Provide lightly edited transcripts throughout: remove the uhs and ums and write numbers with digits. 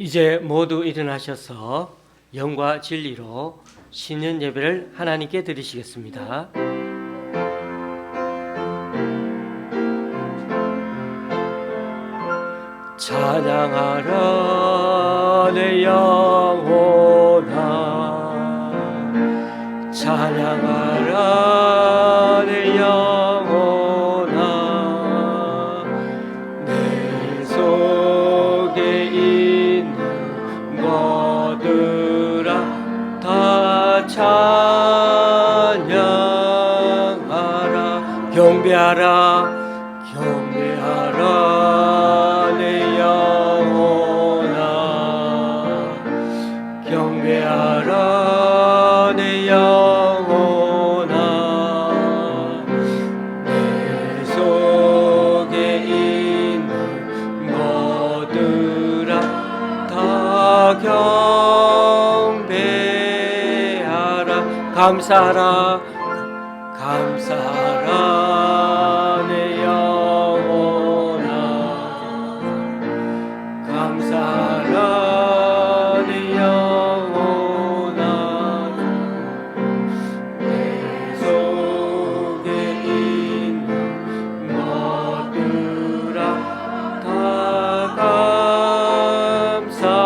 이제 모두 일어나셔서 영과 진리로 신년 예배를 하나님께 드리시겠습니다. 찬양하라 내 영혼아, 찬양하라 내 영혼아, 내 속에 있는 것들아 다 찬양하라. 경배하라 경배하라 내 영혼아, 경배하라 내 영혼아, 내 속에 있는 것들아 다 경배하라. 감사하라 감사하라 내 영혼아, 감사하라 내 영혼아, 내 속에 있는 것들아 다 감사하라.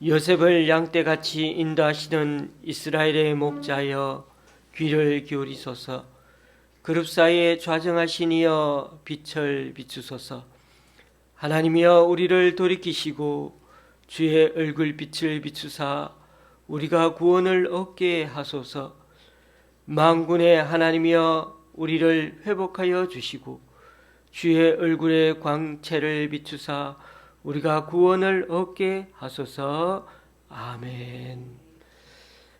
요셉을 양떼같이 인도하시는 이스라엘의 목자여 귀를 기울이소서. 그룹 사이에 좌정하신 이여 빛을 비추소서. 하나님이여 우리를 돌이키시고 주의 얼굴빛을 비추사 우리가 구원을 얻게 하소서. 만군의 하나님이여 우리를 회복하여 주시고 주의 얼굴의 광채를 비추사 우리가 구원을 얻게 하소서. 아멘.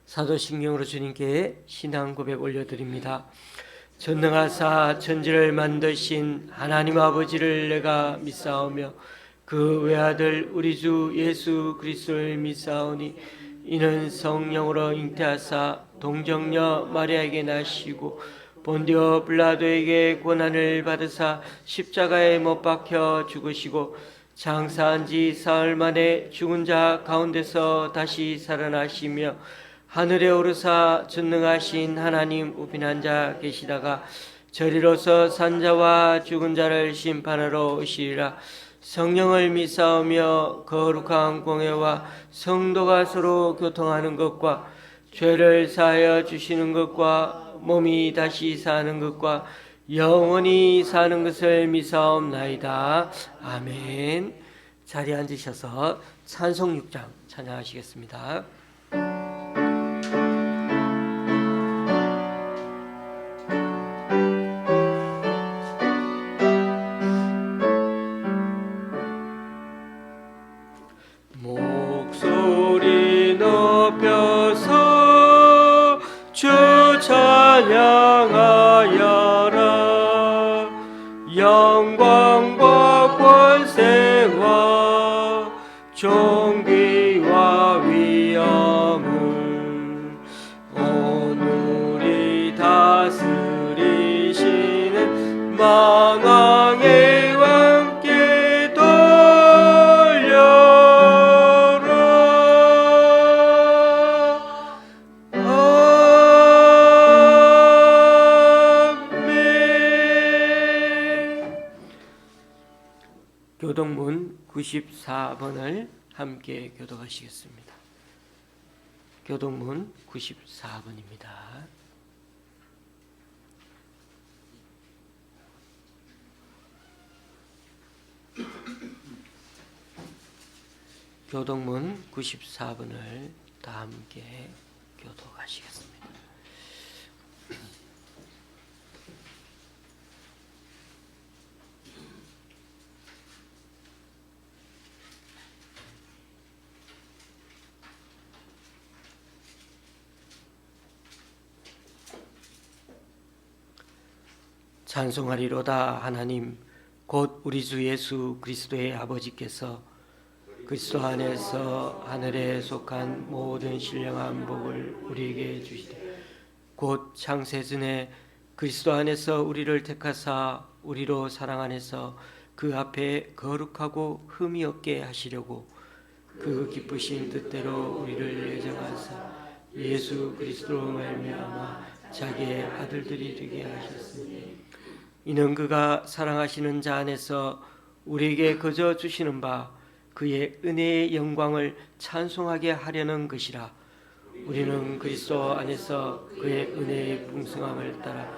사도신경으로 주님께 신앙 고백 올려드립니다. 전능하사 천지를 만드신 하나님 아버지를 내가 믿사오며 그 외아들 우리 주 예수 그리스도를 믿사오니 이는 성령으로 잉태하사 동정녀 마리아에게 나시고 본디오 빌라도에게 고난을 받으사 십자가에 못 박혀 죽으시고 장사한 지 사흘 만에 죽은 자 가운데서 다시 살아나시며 하늘에 오르사 전능하신 하나님 우편 앉아 계시다가 저리로서 산자와 죽은 자를 심판하러 오시리라. 성령을 믿사오며 거룩한 공회와 성도가 서로 교통하는 것과 죄를 사하여 주시는 것과 몸이 다시 사는 것과 영원히 사는 것을 믿사옵나이다. 아멘. 자리에 앉으셔서 찬송 6장 찬양하시겠습니다. 목소리 높여서 주 찬양하여라. 영광과 권세와 존귀와 위엄을 오늘이 다스리시는 만왕의 왕께 돌려라. 아멘. 교동문 94번을 함께 교독하시겠습니다. 교동문 94번입니다. 교동문 94번을 다 함께 교독하시겠습니다. 찬송하리로다. 하나님 곧 우리 주 예수 그리스도의 아버지께서 그리스도 안에서 하늘에 속한 모든 신령한 복을 우리에게 주시되 곧 창세전에 그리스도 안에서 우리를 택하사 우리로 사랑 안에서 그 앞에 거룩하고 흠이 없게 하시려고 그 기쁘신 뜻대로 우리를 예정하사 예수 그리스도로 말미암아 자기의 아들들이 되게 하셨으니 이는 그가 사랑하시는 자 안에서 우리에게 거저 주시는 바 그의 은혜의 영광을 찬송하게 하려는 것이라. 우리는 그리스도 안에서 그의 은혜의 풍성함을 따라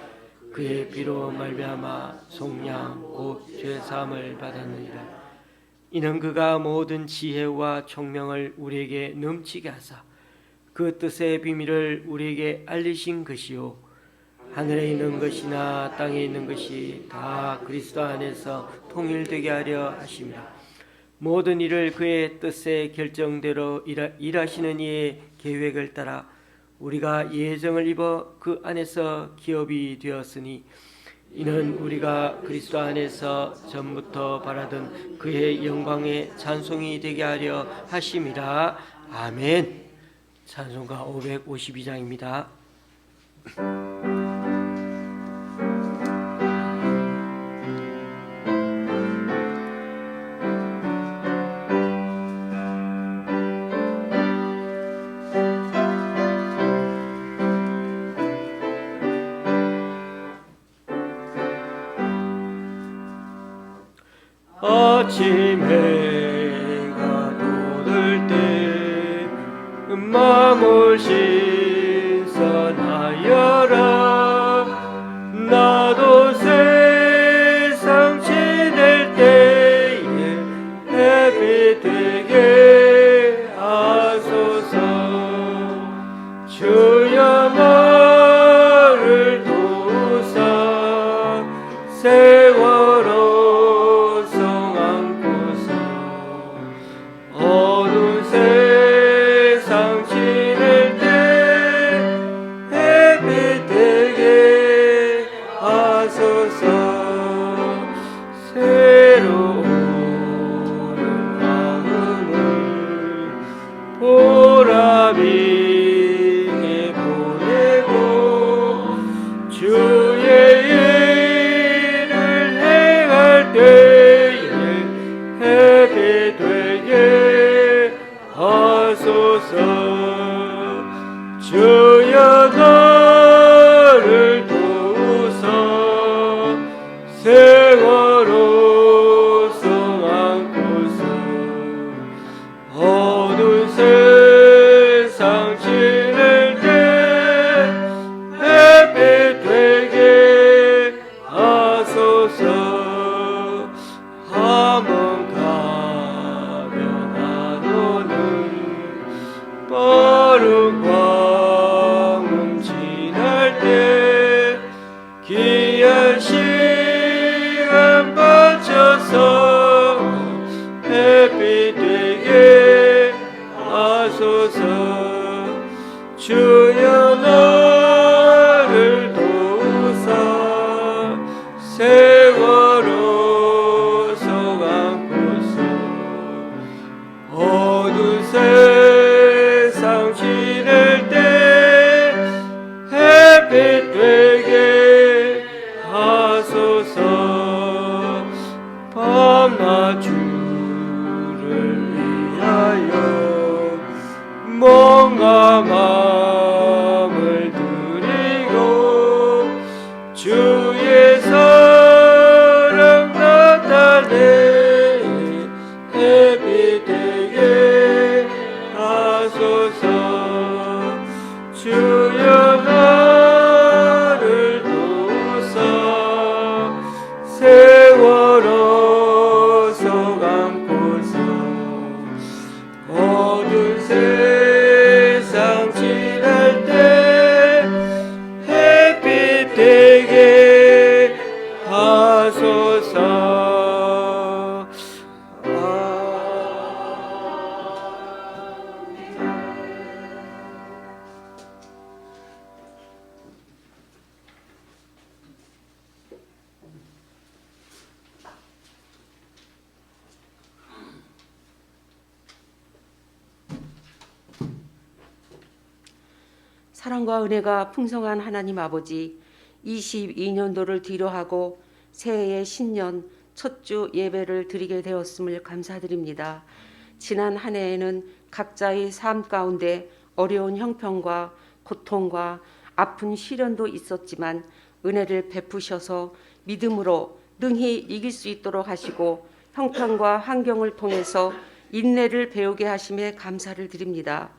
그의 피로 말미암아 속량 곧 죄사함을 받았느니라. 이는 그가 모든 지혜와 총명을 우리에게 넘치게 하사 그 뜻의 비밀을 우리에게 알리신 것이요 하늘에 있는 것이나 땅에 있는 것이 다 그리스도 안에서 통일되게 하려 하심이라. 모든 일을 그의 뜻의 결정대로 일하시는 이의 계획을 따라 우리가 예정을 입어 그 안에서 기업이 되었으니 이는 우리가 그리스도 안에서 전부터 바라던 그의 영광의 찬송이 되게 하려 하심이라. 아멘. 찬송가 552장입니다. 아침 해가 돋을 때 마음을 신선하여라. 나도 세상 지낼 때에 햇빛 되게 하소서. 주여 나를 도우사 세월호 어두운 세상 지낼 때 햇빛 되게 하소서. 새로운 마음을 보람있게 보내고 주의 일을 행할 때에 햇빛 되게 하소서. 주여 나를 도우사 세월호 안고서 어두운 세상 지낼 때 햇빛 되게 하소서. 한번 가면 안 오는 빠른 광음 지날 때 귀한 시간 바쳐서 햇빛 되게 하소서. 주여 나를 도우사 세월호 속 안고서 어두운 세상 지낼 때 햇빛 되게 하소서. 밤낮 주를 위하여 뭔가 마음을 드리고 주의 사랑 나타내 햇빛 되게 하소서. 주여 나를 도우사 세월호 속 안고서 어두운 세상 지날 때 햇빛 되게 하소서. 사랑과 은혜가 풍성한 하나님 아버지, 22년도를 뒤로하고 새해의 신년 첫 주 예배를 드리게 되었음을 감사드립니다. 지난 한 해에는 각자의 삶 가운데 어려운 형편과 고통과 아픈 시련도 있었지만 은혜를 베푸셔서 믿음으로 능히 이길 수 있도록 하시고 형편과 환경을 통해서 인내를 배우게 하심에 감사를 드립니다.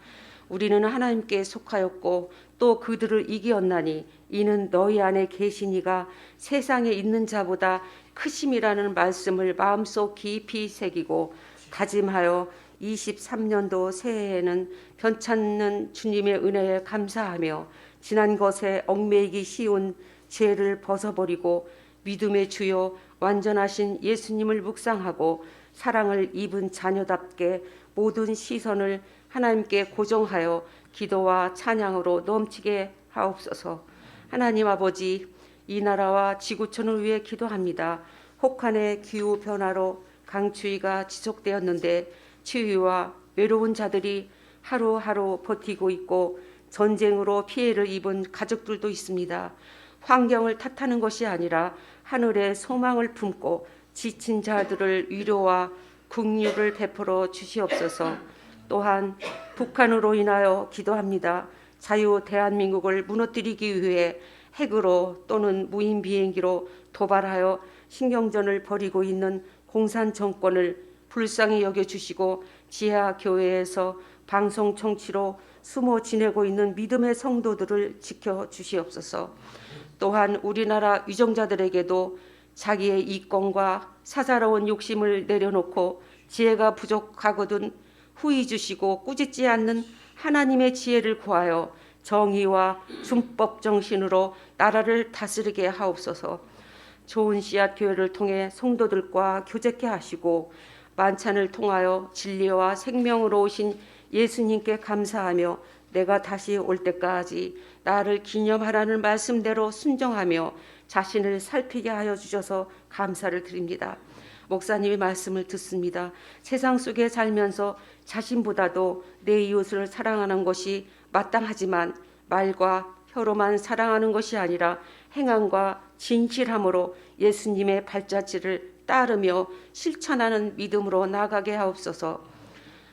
우리는 하나님께 속하였고 또 그들을 이기었나니 이는 너희 안에 계시니가 세상에 있는 자보다 크심이라는 말씀을 마음속 깊이 새기고 다짐하여 23년도 새해에는 변찮는 주님의 은혜에 감사하며 지난 것에 얽매이기 쉬운 죄를 벗어버리고 믿음의 주요 완전하신 예수님을 묵상하고 사랑을 입은 자녀답게 모든 시선을 하나님께 고정하여 기도와 찬양으로 넘치게 하옵소서. 하나님 아버지, 이 나라와 지구촌을 위해 기도합니다. 혹한의 기후 변화로 강추위가 지속되었는데 추위와 외로운 자들이 하루하루 버티고 있고 전쟁으로 피해를 입은 가족들도 있습니다. 환경을 탓하는 것이 아니라 하늘의 소망을 품고 지친 자들을 위로와 긍휼을 베풀어 주시옵소서. 또한 북한으로 인하여 기도합니다. 자유 대한민국을 무너뜨리기 위해 핵으로 또는 무인 비행기로 도발하여 신경전을 벌이고 있는 공산 정권을 불쌍히 여겨주시고 지하 교회에서 방송 청취로 숨어 지내고 있는 믿음의 성도들을 지켜주시옵소서. 또한 우리나라 위정자들에게도 자기의 이권과 사사로운 욕심을 내려놓고 지혜가 부족하거든 후히 주시고 꾸짖지 않는 하나님의 지혜를 구하여 정의와 준법 정신으로 나라를 다스리게 하옵소서. 좋은 씨앗 교회를 통해 성도들과 교제케 하시고 만찬을 통하여 진리와 생명으로 오신 예수님께 감사하며 내가 다시 올 때까지 나를 기념하라는 말씀대로 순종하며 자신을 살피게 하여 주셔서 감사를 드립니다. 목사님의 말씀을 듣습니다. 세상 속에 살면서 자신보다도 내 이웃을 사랑하는 것이 마땅하지만 말과 혀로만 사랑하는 것이 아니라 행함과 진실함으로 예수님의 발자취를 따르며 실천하는 믿음으로 나아가게 하옵소서.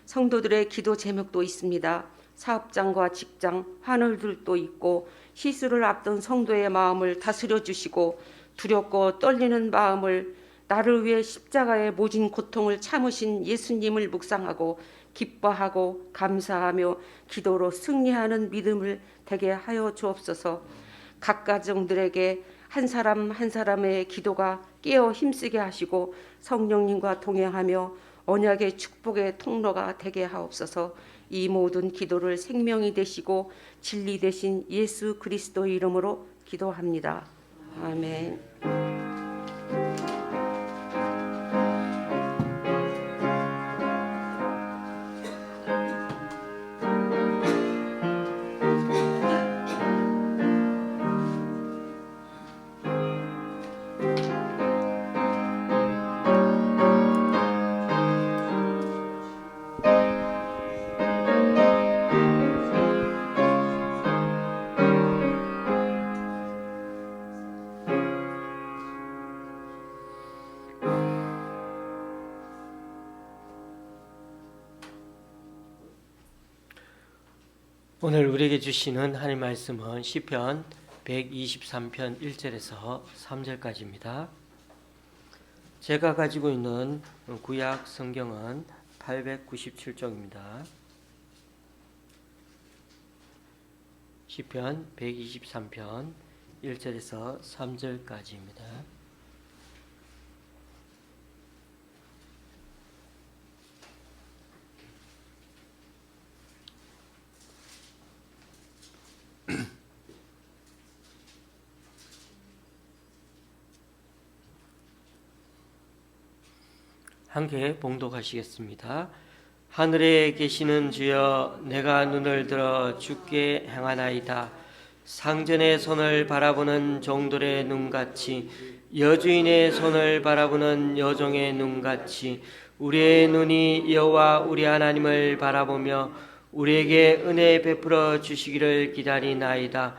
성도들의 기도 제목도 있습니다. 사업장과 직장, 하늘들도 있고 시술을 앞둔 성도의 마음을 다스려 주시고 두렵고 떨리는 마음을 나를 위해 십자가의 모진 고통을 참으신 예수님을 묵상하고 기뻐하고 감사하며 기도로 승리하는 믿음을 되게 하여 주옵소서. 각 가정들에게 한 사람 한 사람의 기도가 깨어 힘쓰게 하시고 성령님과 동행하며 언약의 축복의 통로가 되게 하옵소서. 이 모든 기도를 생명이 되시고 진리 되신 예수 그리스도의 이름으로 기도합니다. 아멘. 오늘 우리에게 주시는 하나님 말씀은 시편 123편 1절에서 3절까지입니다. 제가 가지고 있는 구약 성경은 897쪽입니다. 시편 123편 1절에서 3절까지입니다. 함께 봉독하시겠습니다. 하늘에 계시는 주여, 내가 눈을 들어 주께 행하나이다. 상전의 손을 바라보는 종들의 눈같이, 여주인의 손을 바라보는 여종의 눈같이 우리의 눈이 여호와 우리 하나님을 바라보며 우리에게 은혜 베풀어 주시기를 기다리나이다.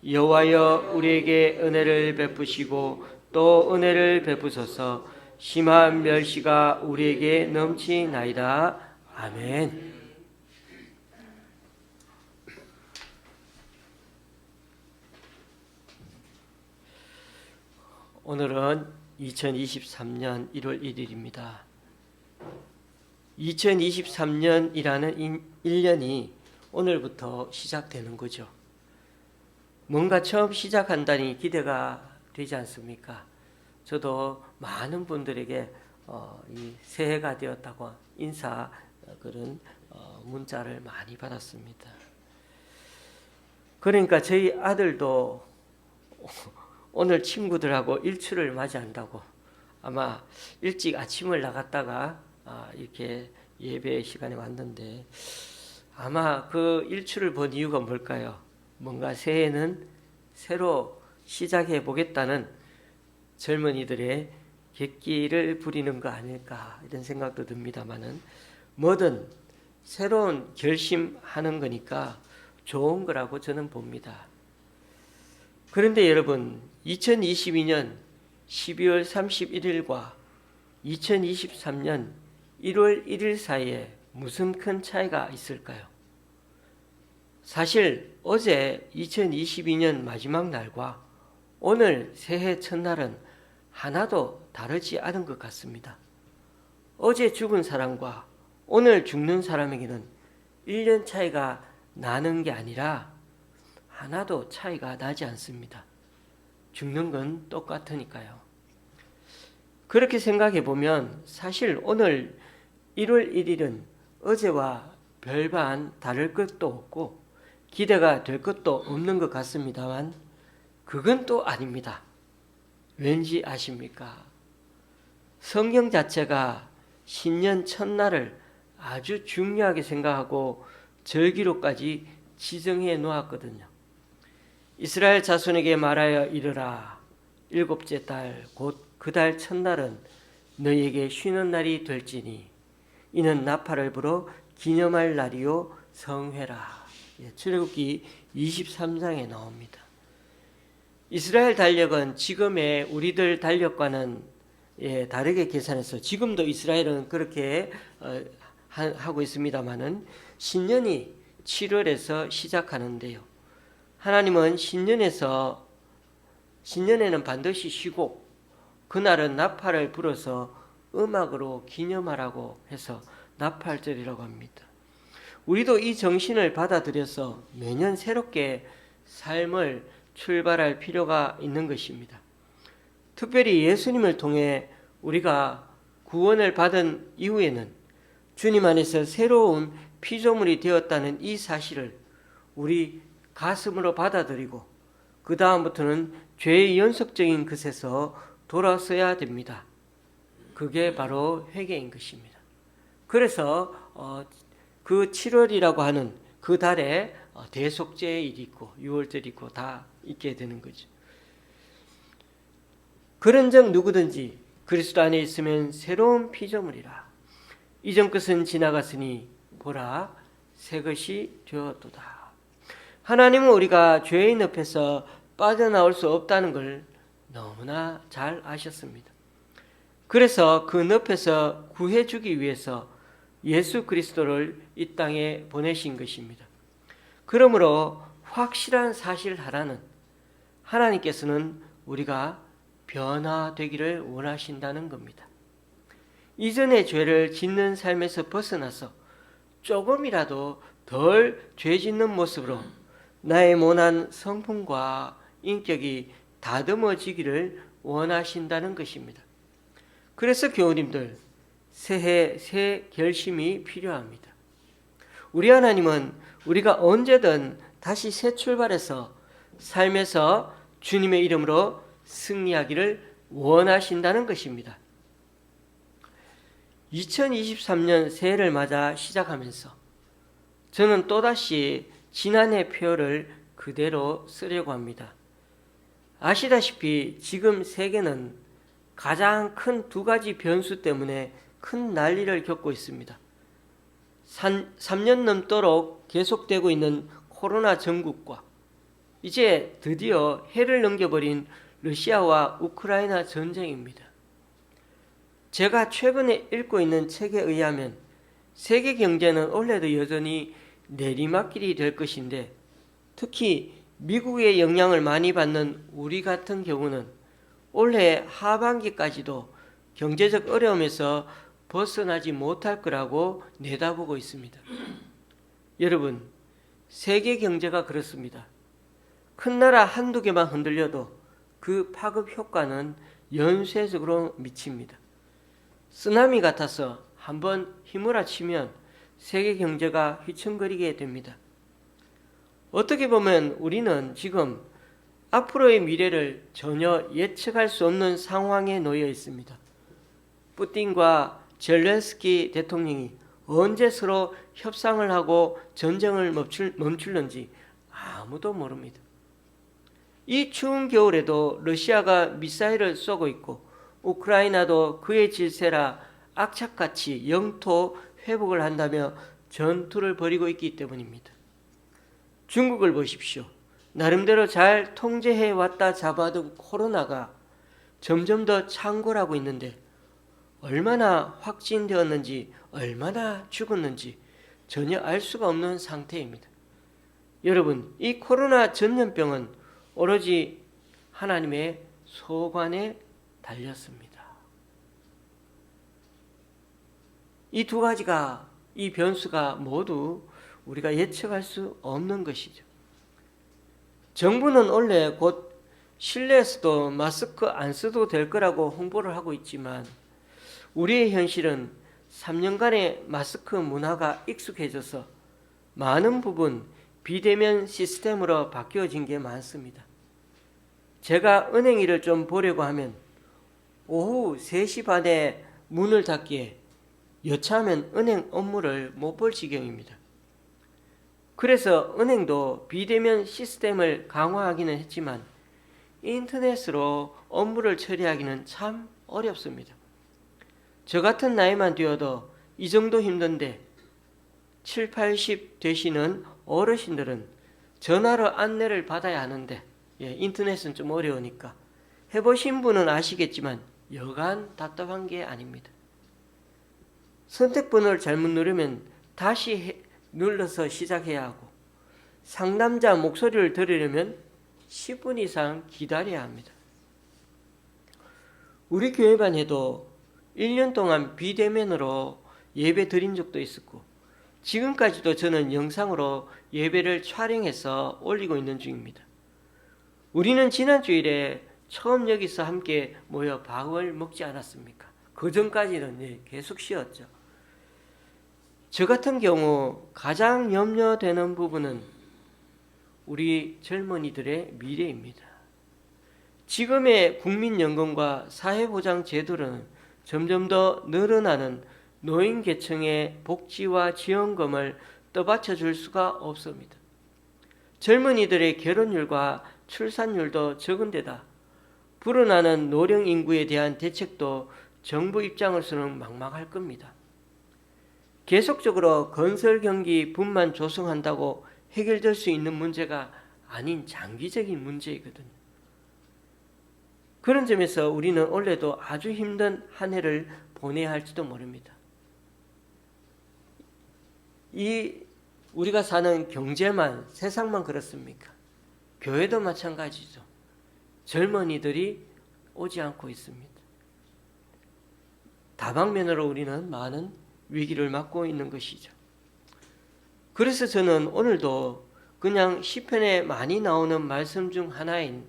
여호와여 우리에게 은혜를 베푸시고 또 은혜를 베푸소서. 심한 멸시가 우리에게 넘치나이다. 아멘. 오늘은 2023년 1월 1일입니다. 2023년이라는 1년이 오늘부터 시작되는 거죠. 뭔가 처음 시작한다니 기대가 되지 않습니까? 저도 많은 분들에게 이 새해가 되었다고 인사 그런 문자를 많이 받았습니다. 그러니까 저희 아들도 오늘 친구들하고 일출을 맞이한다고 아마 일찍 아침을 나갔다가 이렇게 예배 시간에 왔는데 아마 그 일출을 본 이유가 뭘까요? 뭔가 새해는 새로 시작해 보겠다는 젊은이들의 객기를 부리는 거 아닐까 이런 생각도 듭니다만은 뭐든 새로운 결심하는 거니까 좋은 거라고 저는 봅니다. 그런데 여러분 2022년 12월 31일과 2023년 1월 1일 사이에 무슨 큰 차이가 있을까요? 사실 어제 2022년 마지막 날과 오늘 새해 첫날은 하나도 다르지 않은 것 같습니다. 어제 죽은 사람과 오늘 죽는 사람에게는 1년 차이가 나는 게 아니라 하나도 차이가 나지 않습니다. 죽는 건 똑같으니까요. 그렇게 생각해 보면 사실 오늘 1월 1일은 어제와 별반 다를 것도 없고 기대가 될 것도 없는 것 같습니다만 그건 또 아닙니다. 왠지 아십니까? 성경 자체가 신년 첫날을 아주 중요하게 생각하고 절기로까지 지정해 놓았거든요. 이스라엘 자손에게 말하여 이르라. 일곱째 달 곧 그 달 첫날은 너희에게 쉬는 날이 될지니 이는 나팔을 불어 기념할 날이요 성회라. 출애굽기 23장에 나옵니다. 이스라엘 달력은 지금의 우리들 달력과는 다르게 계산해서 지금도 이스라엘은 그렇게 하고 있습니다만은 신년이 7월에서 시작하는데요. 하나님은 신년에는 반드시 쉬고 그날은 나팔을 불어서 음악으로 기념하라고 해서 나팔절이라고 합니다. 우리도 이 정신을 받아들여서 매년 새롭게 삶을 출발할 필요가 있는 것입니다. 특별히 예수님을 통해 우리가 구원을 받은 이후에는 주님 안에서 새로운 피조물이 되었다는 이 사실을 우리 가슴으로 받아들이고 그 다음부터는 죄의 연속적인 것에서 돌아서야 됩니다. 그게 바로 회개인 것입니다. 그래서 그 7월이라고 하는 그 달에 대속죄일이 있고 유월절이 있고 다 있게 되는 거죠. 그런즉 누구든지 그리스도 안에 있으면 새로운 피조물이라. 이전 것은 지나갔으니 보라 새 것이 되었도다. 하나님은 우리가 죄인 늪에서 빠져나올 수 없다는 걸 너무나 잘 아셨습니다. 그래서 그 늪에서 구해주기 위해서 예수 그리스도를 이 땅에 보내신 것입니다. 그러므로 확실한 사실 하나는 하나님께서는 우리가 변화되기를 원하신다는 겁니다. 이전의 죄를 짓는 삶에서 벗어나서 조금이라도 덜 죄 짓는 모습으로 나의 모난 성품과 인격이 다듬어지기를 원하신다는 것입니다. 그래서 교우님들 새해 새 결심이 필요합니다. 우리 하나님은 우리가 언제든 다시 새 출발해서 삶에서 주님의 이름으로 승리하기를 원하신다는 것입니다. 2023년 새해를 맞아 시작하면서 저는 또다시 지난해 표를 그대로 쓰려고 합니다. 아시다시피 지금 세계는 가장 큰 두 가지 변수 때문에 큰 난리를 겪고 있습니다. 3년 넘도록 계속되고 있는 코로나 전국과 이제 드디어 해를 넘겨버린 러시아와 우크라이나 전쟁입니다. 제가 최근에 읽고 있는 책에 의하면 세계 경제는 올해도 여전히 내리막길이 될 것인데, 특히 미국의 영향을 많이 받는 우리 같은 경우는 올해 하반기까지도 경제적 어려움에서 벗어나지 못할 거라고 내다보고 있습니다. 여러분, 세계 경제가 그렇습니다. 큰 나라 한두 개만 흔들려도 그 파급 효과는 연쇄적으로 미칩니다. 쓰나미 같아서 한번 휘몰아치면 세계 경제가 휘청거리게 됩니다. 어떻게 보면 우리는 지금 앞으로의 미래를 전혀 예측할 수 없는 상황에 놓여 있습니다. 푸틴과 젤렌스키 대통령이 언제 서로 협상을 하고 전쟁을 멈출는지 아무도 모릅니다. 이 추운 겨울에도 러시아가 미사일을 쏘고 있고 우크라이나도 그의 질세라 악착같이 영토 회복을 한다며 전투를 벌이고 있기 때문입니다. 중국을 보십시오. 나름대로 잘 통제해 왔다 잡아둔 코로나가 점점 더 창궐하고 있는데, 얼마나 확진되었는지 얼마나 죽었는지 전혀 알 수가 없는 상태입니다. 여러분, 이 코로나 전염병은 오로지 하나님의 소관에 달렸습니다. 이 두 가지가, 이 변수가 모두 우리가 예측할 수 없는 것이죠. 정부는 원래 곧 실내에서도 마스크 안 써도 될 거라고 홍보를 하고 있지만, 우리의 현실은 3년간의 마스크 문화가 익숙해져서 많은 부분 비대면 시스템으로 바뀌어진 게 많습니다. 제가 은행 일을 좀 보려고 하면 오후 3시 반에 문을 닫기에 여차하면 은행 업무를 못 볼 지경입니다. 그래서 은행도 비대면 시스템을 강화하기는 했지만 인터넷으로 업무를 처리하기는 참 어렵습니다. 저 같은 나이만 되어도 이 정도 힘든데 7, 80 되시는 어르신들은 전화로 안내를 받아야 하는데, 인터넷은 좀 어려우니까 해보신 분은 아시겠지만 여간 답답한 게 아닙니다. 선택번호를 잘못 누르면 다시 눌러서 시작해야 하고, 상담자 목소리를 들으려면 10분 이상 기다려야 합니다. 우리 교회반 해도 1년 동안 비대면으로 예배 드린 적도 있었고, 지금까지도 저는 영상으로 예배를 촬영해서 올리고 있는 중입니다. 우리는 지난 주일에 처음 여기서 함께 모여 밥을 먹지 않았습니까? 그 전까지는 계속 쉬었죠. 저 같은 경우 가장 염려되는 부분은 우리 젊은이들의 미래입니다. 지금의 국민연금과 사회보장제도는 점점 더 늘어나는 노인계층의 복지와 지원금을 떠받쳐 줄 수가 없습니다. 젊은이들의 결혼율과 출산율도 적은 데다 불어나는 노령 인구에 대한 대책도 정부 입장으로서는 막막할 겁니다. 계속적으로 건설 경기 분만 조성한다고 해결될 수 있는 문제가 아닌 장기적인 문제이거든요. 그런 점에서 우리는 올해도 아주 힘든 한 해를 보내야 할지도 모릅니다. 우리가 사는 경제만, 세상만 그렇습니까? 교회도 마찬가지죠. 젊은이들이 오지 않고 있습니다. 다방면으로 우리는 많은 위기를 맞고 있는 것이죠. 그래서 저는 오늘도 그냥 시편에 많이 나오는 말씀 중 하나인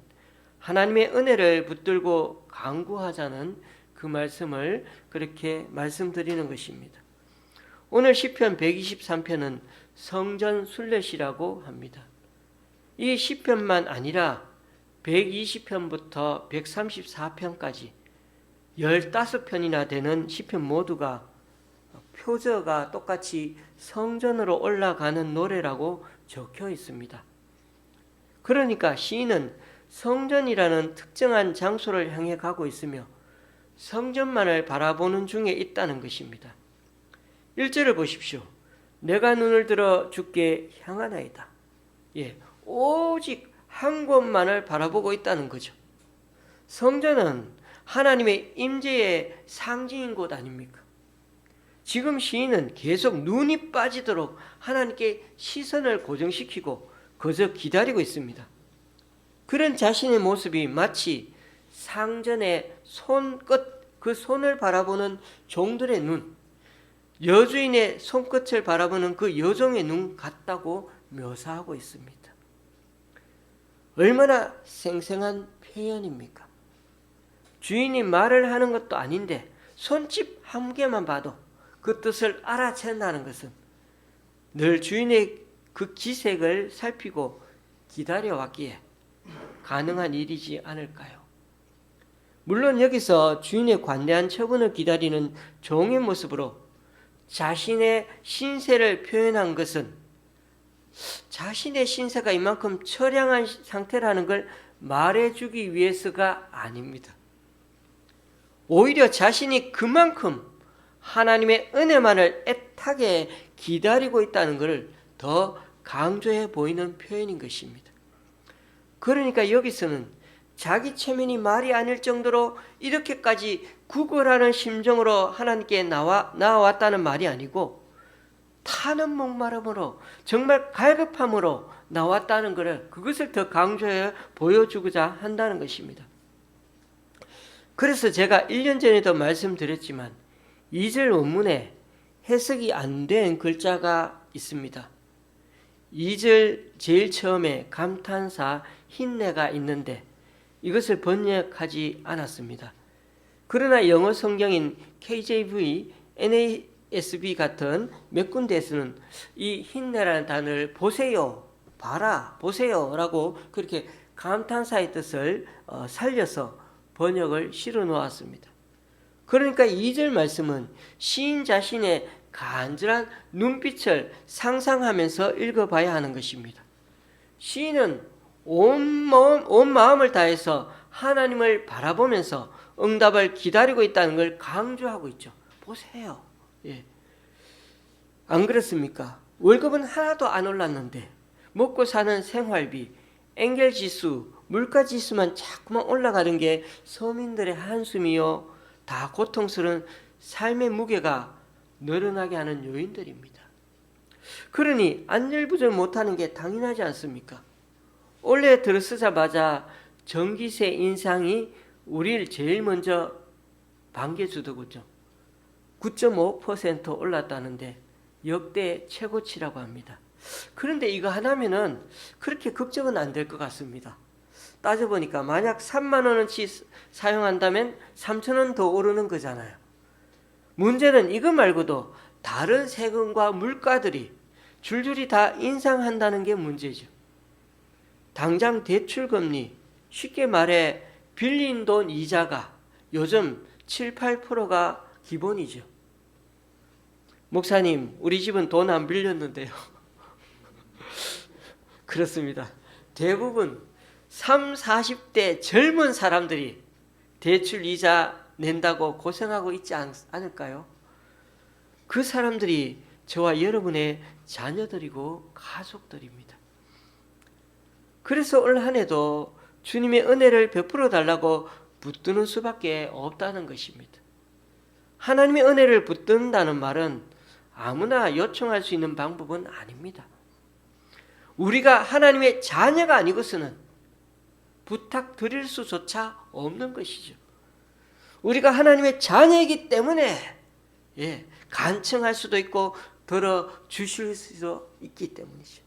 하나님의 은혜를 붙들고 간구하자는 그 말씀을 그렇게 말씀드리는 것입니다. 오늘 시편 123편은 성전 순례시라고 합니다. 이 시편만 아니라 120편부터 134편까지 15편이나 되는 시편 모두가 표저가 똑같이 성전으로 올라가는 노래라고 적혀 있습니다. 그러니까 시인은 성전이라는 특정한 장소를 향해 가고 있으며 성전만을 바라보는 중에 있다는 것입니다. 1절을 보십시오. 내가 눈을 들어 주께 향하나이다. 오직 한 곳만을 바라보고 있다는 거죠. 성전은 하나님의 임재의 상징인 곳 아닙니까? 지금 시인은 계속 눈이 빠지도록 하나님께 시선을 고정시키고 그저 기다리고 있습니다. 그런 자신의 모습이 마치 상전의 손끝, 그 손을 바라보는 종들의 눈, 여주인의 손끝을 바라보는 그 여종의 눈 같다고 묘사하고 있습니다. 얼마나 생생한 표현입니까? 주인이 말을 하는 것도 아닌데 손짓 한 개만 봐도 그 뜻을 알아챈다는 것은 늘 주인의 그 기색을 살피고 기다려왔기에 가능한 일이지 않을까요? 물론 여기서 주인의 관대한 처분을 기다리는 종의 모습으로 자신의 신세를 표현한 것은 자신의 신세가 이만큼 처량한 상태라는 걸 말해주기 위해서가 아닙니다. 오히려 자신이 그만큼 하나님의 은혜만을 애타게 기다리고 있다는 것을 더 강조해 보이는 표현인 것입니다. 그러니까 여기서는 자기 체면이 말이 아닐 정도로 이렇게까지 구걸하는 심정으로 하나님께 나와왔다는 말이 아니고 타는 목마름으로 정말 갈급함으로 나왔다는 것을 그것을 더 강조해 보여주고자 한다는 것입니다. 그래서 제가 1년 전에도 말씀드렸지만 2절 원문에 해석이 안 된 글자가 있습니다. 2절 제일 처음에 감탄사 흰내가 있는데 이것을 번역하지 않았습니다. 그러나 영어 성경인 KJV, NASB 같은 몇 군데에서는 이 흰내라는 단어를 보세요, 봐라, 보세요 라고 그렇게 감탄사의 뜻을 살려서 번역을 실어 놓았습니다. 그러니까 2절 말씀은 시인 자신의 간절한 눈빛을 상상하면서 읽어봐야 하는 것입니다. 시인은 온 마음을 다해서 하나님을 바라보면서 응답을 기다리고 있다는 걸 강조하고 있죠. 보세요. 안 그렇습니까? 월급은 하나도 안 올랐는데 먹고 사는 생활비, 엔겔지수, 물가지수만 자꾸만 올라가는 게 서민들의 한숨이요, 다 고통스러운 삶의 무게가 늘어나게 하는 요인들입니다. 그러니 안절부절 못하는 게 당연하지 않습니까? 올해 들어서자마자 전기세 인상이 우리를 제일 먼저 반겨주더군요. 9.5% 올랐다는데 역대 최고치라고 합니다. 그런데 이거 하나면은 그렇게 걱정은 안 될 것 같습니다. 따져보니까 만약 3만 원어치 사용한다면 3천 원 더 오르는 거잖아요. 문제는 이거 말고도 다른 세금과 물가들이 줄줄이 다 인상한다는 게 문제죠. 당장 대출금리, 쉽게 말해 빌린 돈 이자가 요즘 7, 8%가 기본이죠. 목사님, 우리 집은 돈 안 빌렸는데요. 그렇습니다. 대부분 30, 40대 젊은 사람들이 대출 이자 낸다고 고생하고 있지 않을까요? 그 사람들이 저와 여러분의 자녀들이고 가족들입니다. 그래서 올 한 해도 주님의 은혜를 베풀어 달라고 붙드는 수밖에 없다는 것입니다. 하나님의 은혜를 붙든다는 말은 아무나 요청할 수 있는 방법은 아닙니다. 우리가 하나님의 자녀가 아니고서는 부탁드릴 수조차 없는 것이죠. 우리가 하나님의 자녀이기 때문에 간청할 수도 있고 들어주실 수도 있기 때문이죠.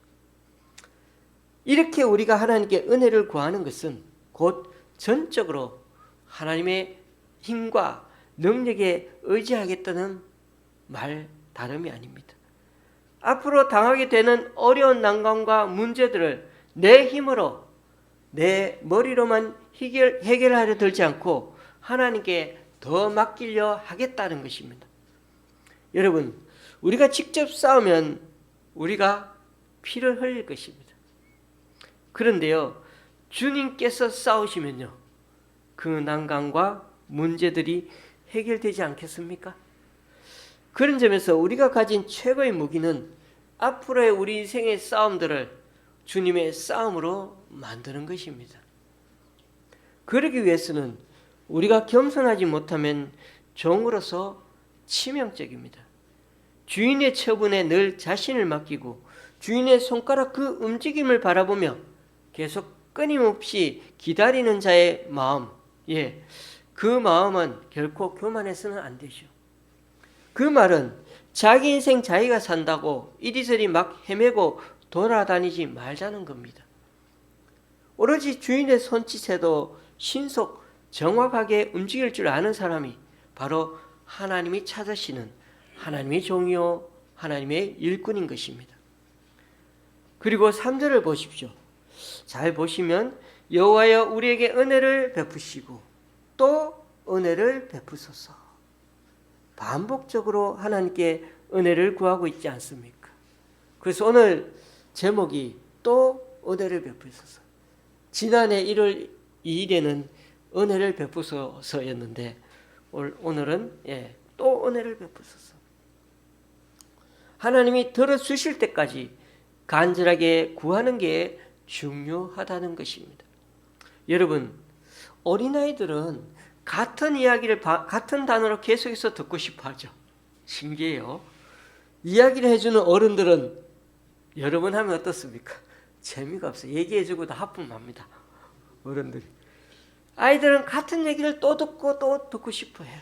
이렇게 우리가 하나님께 은혜를 구하는 것은 곧 전적으로 하나님의 힘과 능력에 의지하겠다는 말 다름이 아닙니다. 앞으로 당하게 되는 어려운 난관과 문제들을 내 힘으로 내 머리로만 해결하려 들지 않고 하나님께 더 맡기려 하겠다는 것입니다. 여러분, 우리가 직접 싸우면 우리가 피를 흘릴 것입니다. 그런데요, 주님께서 싸우시면요, 그 난관과 문제들이 해결되지 않겠습니까? 그런 점에서 우리가 가진 최고의 무기는 앞으로의 우리 인생의 싸움들을 주님의 싸움으로 만드는 것입니다. 그러기 위해서는 우리가 겸손하지 못하면 종으로서 치명적입니다. 주인의 처분에 늘 자신을 맡기고 주인의 손가락 그 움직임을 바라보며 계속 끊임없이 기다리는 자의 마음, 그 마음은 결코 교만해서는 안 되죠. 그 말은 자기 인생 자기가 산다고 이리저리 막 헤매고 돌아다니지 말자는 겁니다. 오로지 주인의 손짓에도 신속 정확하게 움직일 줄 아는 사람이 바로 하나님이 찾으시는 하나님의 종이요 하나님의 일꾼인 것입니다. 그리고 3절을 보십시오. 잘 보시면 여호와여 우리에게 은혜를 베푸시고 또 은혜를 베푸소서. 반복적으로 하나님께 은혜를 구하고 있지 않습니까? 그래서 오늘 제목이 또 은혜를 베푸소서. 지난해 1월 2일에는 은혜를 베푸소서였는데 오늘은 또 은혜를 베푸소서. 하나님이 들어주실 때까지 간절하게 구하는 게 중요하다는 것입니다. 여러분, 어린아이들은 같은 이야기를 같은 단어로 계속해서 듣고 싶어 하죠. 신기해요. 이야기를 해주는 어른들은 여러분 하면 어떻습니까? 재미가 없어요. 얘기해주고도 하품합니다. 어른들이. 아이들은 같은 얘기를 또 듣고 또 듣고 싶어 해요.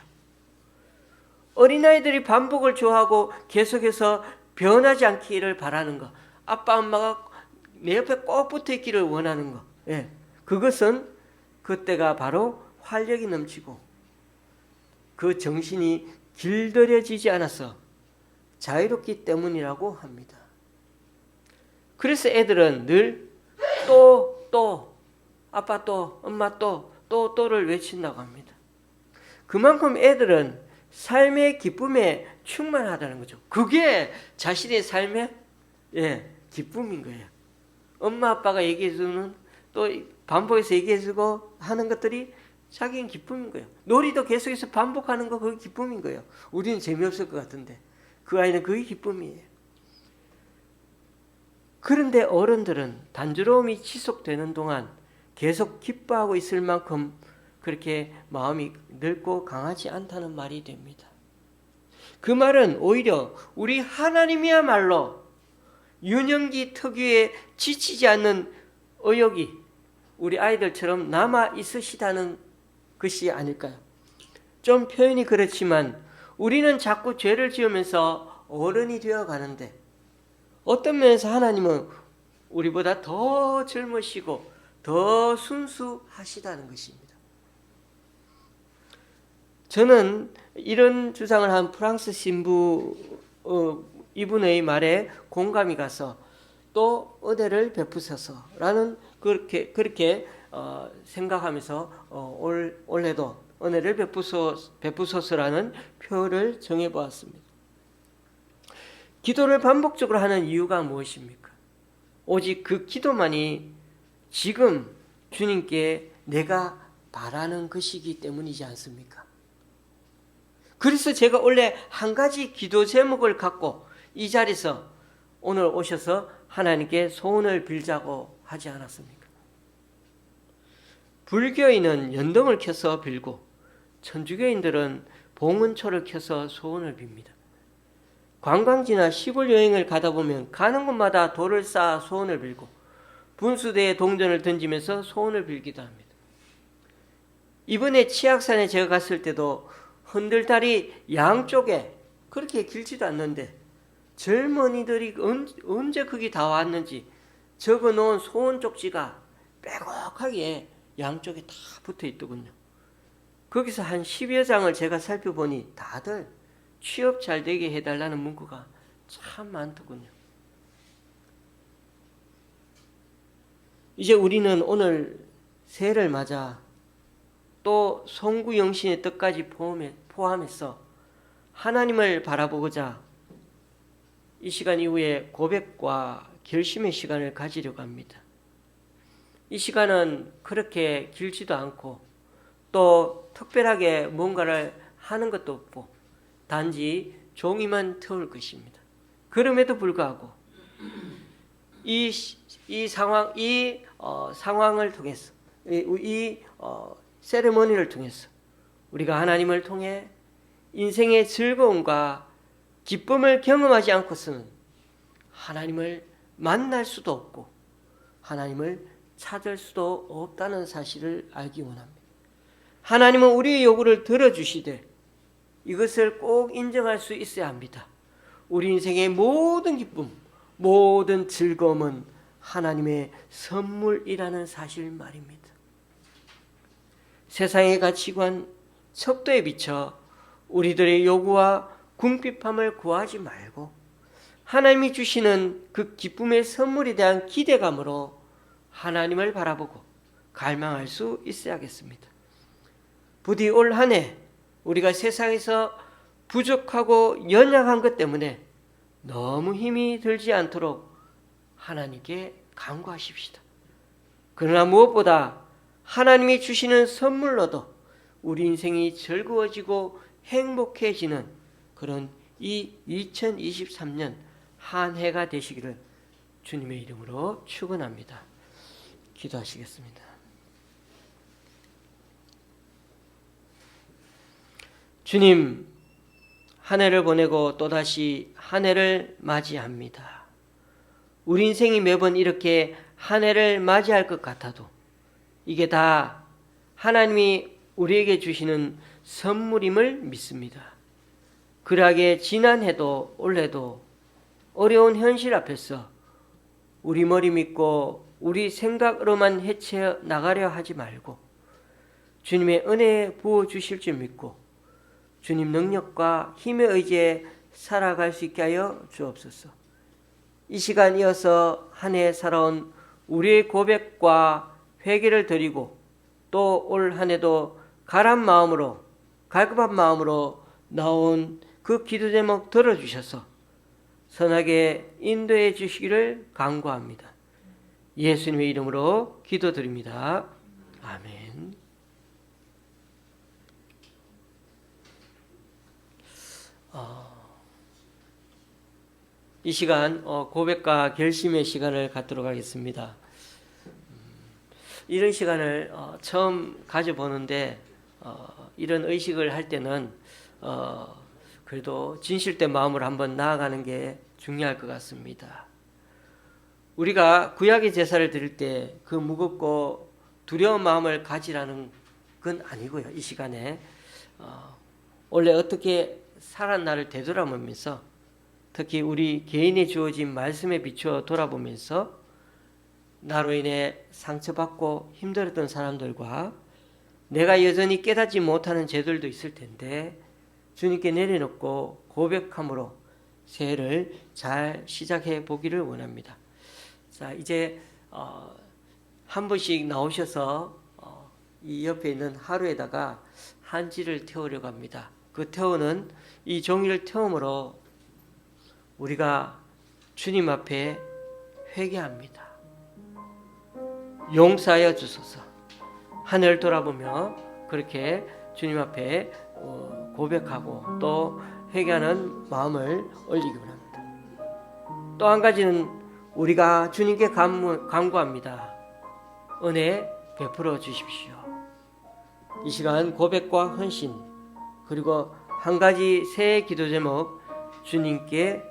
어린아이들이 반복을 좋아하고 계속해서 변하지 않기를 바라는 것. 아빠, 엄마가 내 옆에 꼭 붙어 있기를 원하는 것. 그것은 그때가 바로 활력이 넘치고 그 정신이 길들여지지 않아서 자유롭기 때문이라고 합니다. 그래서 애들은 늘 또 아빠 또 엄마 또를 외친다고 합니다. 그만큼 애들은 삶의 기쁨에 충만하다는 거죠. 그게 자신의 삶의 기쁨인 거예요. 엄마 아빠가 얘기해주는 또 반복해서 얘기해주고 하는 것들이 자기는 기쁨인 거예요. 놀이도 계속해서 반복하는 거 그게 기쁨인 거예요. 우리는 재미없을 것 같은데 그 아이는 그게 기쁨이에요. 그런데 어른들은 단조로움이 지속되는 동안 계속 기뻐하고 있을 만큼 그렇게 마음이 늙고 강하지 않다는 말이 됩니다. 그 말은 오히려 우리 하나님이야말로 유년기 특유의 지치지 않는 의욕이 우리 아이들처럼 남아 있으시다는 것이 아닐까요? 좀 표현이 그렇지만 우리는 자꾸 죄를 지으면서 어른이 되어 가는데 어떤 면에서 하나님은 우리보다 더 젊으시고 더 순수하시다는 것입니다. 저는 이런 주장을 한 프랑스 신부 이분의 말에 공감이 가서 또 은혜를 베푸소서라는 그렇게 생각하면서 올해도 은혜를 베푸소서라는 표를 정해보았습니다. 기도를 반복적으로 하는 이유가 무엇입니까? 오직 그 기도만이 지금 주님께 내가 바라는 것이기 때문이지 않습니까? 그래서 제가 원래 한 가지 기도 제목을 갖고 이 자리에서 오늘 오셔서 하나님께 소원을 빌자고 하지 않았습니까? 불교인은 연등을 켜서 빌고 천주교인들은 봉은초를 켜서 소원을 빕니다. 관광지나 시골 여행을 가다 보면 가는 곳마다 돌을 쌓아 소원을 빌고 분수대에 동전을 던지면서 소원을 빌기도 합니다. 이번에 치악산에 제가 갔을 때도 흔들다리 양쪽에 그렇게 길지도 않는데 젊은이들이 언제 거기 다 왔는지 적어놓은 소원 쪽지가 빼곡하게 양쪽에 다 붙어 있더군요. 거기서 한 10여 장을 제가 살펴보니 다들 취업 잘 되게 해달라는 문구가 참 많더군요. 이제 우리는 오늘 새해를 맞아 또 송구영신의 뜻까지 포함해서 하나님을 바라보고자 이 시간 이후에 고백과 결심의 시간을 가지려고 합니다. 이 시간은 그렇게 길지도 않고 또 특별하게 뭔가를 하는 것도 없고 단지 종이만 태울 것입니다. 그럼에도 불구하고 이 상황을 통해서 세레모니를 통해서 우리가 하나님을 통해 인생의 즐거움과 기쁨을 경험하지 않고서는 하나님을 만날 수도 없고 하나님을 찾을 수도 없다는 사실을 알기 원합니다. 하나님은 우리의 요구를 들어주시되 이것을 꼭 인정할 수 있어야 합니다. 우리 인생의 모든 기쁨, 모든 즐거움은 하나님의 선물이라는 사실 말입니다. 세상의 가치관, 척도에 비쳐 우리들의 요구와 궁핍함을 구하지 말고 하나님이 주시는 그 기쁨의 선물에 대한 기대감으로 하나님을 바라보고 갈망할 수 있어야겠습니다. 부디 올 한 해 우리가 세상에서 부족하고 연약한 것 때문에 너무 힘이 들지 않도록 하나님께 간구하십시다. 그러나 무엇보다 하나님이 주시는 선물로도 우리 인생이 즐거워지고 행복해지는 그런 이 2023년 한 해가 되시기를 주님의 이름으로 축원합니다. 기도하시겠습니다. 주님, 한 해를 보내고 또다시 한 해를 맞이합니다. 우리 인생이 매번 이렇게 한 해를 맞이할 것 같아도 이게 다 하나님이 우리에게 주시는 선물임을 믿습니다. 그러하기에 지난 해도 올해도 어려운 현실 앞에서 우리 머리 믿고 우리 생각으로만 헤쳐 나가려 하지 말고 주님의 은혜에 부어주실 줄 믿고 주님 능력과 힘의 의지에 살아갈 수 있게 하여 주옵소서. 이 시간 이어서 한 해 살아온 우리의 고백과 회개를 드리고 또 올 한 해도 갈급한 마음으로 나온 그 기도 제목 들어주셔서 선하게 인도해 주시기를 간구합니다. 예수님의 이름으로 기도드립니다. 아멘. 이 시간 고백과 결심의 시간을 갖도록 하겠습니다. 이런 시간을 처음 가져보는데 이런 의식을 할 때는 그래도 진실된 마음으로 한번 나아가는 게 중요할 것 같습니다. 우리가 구약의 제사를 드릴 때 그 무겁고 두려운 마음을 가지라는 건 아니고요. 이 시간에 원래 어떻게 살았나를 되돌아보면서 특히 우리 개인에 주어진 말씀에 비추어 돌아보면서 나로 인해 상처받고 힘들었던 사람들과 내가 여전히 깨닫지 못하는 죄들도 있을 텐데 주님께 내려놓고 고백함으로 새해를 잘 시작해 보기를 원합니다. 자, 이제 한 번씩 나오셔서 이 옆에 있는 하루에다가 한지를 태우려고 합니다. 그 태우는 이 종이를 태움으로 우리가 주님 앞에 회개합니다. 용서하여 주소서. 하늘을 돌아보며 그렇게 주님 앞에 고백하고 또 회개하는 마음을 올리기 원합니다. 또 한 가지는 우리가 주님께 간구합니다. 은혜 베풀어 주십시오. 이 시간 고백과 헌신 그리고 한 가지 새해 기도 제목 주님께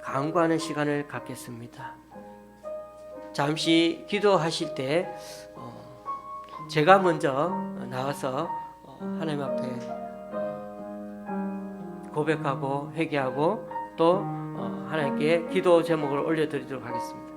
간구하는 시간을 갖겠습니다. 잠시 기도하실 때 제가 먼저 나와서 하나님 앞에 고백하고 회개하고 또 하나님께 기도 제목을 올려드리도록 하겠습니다.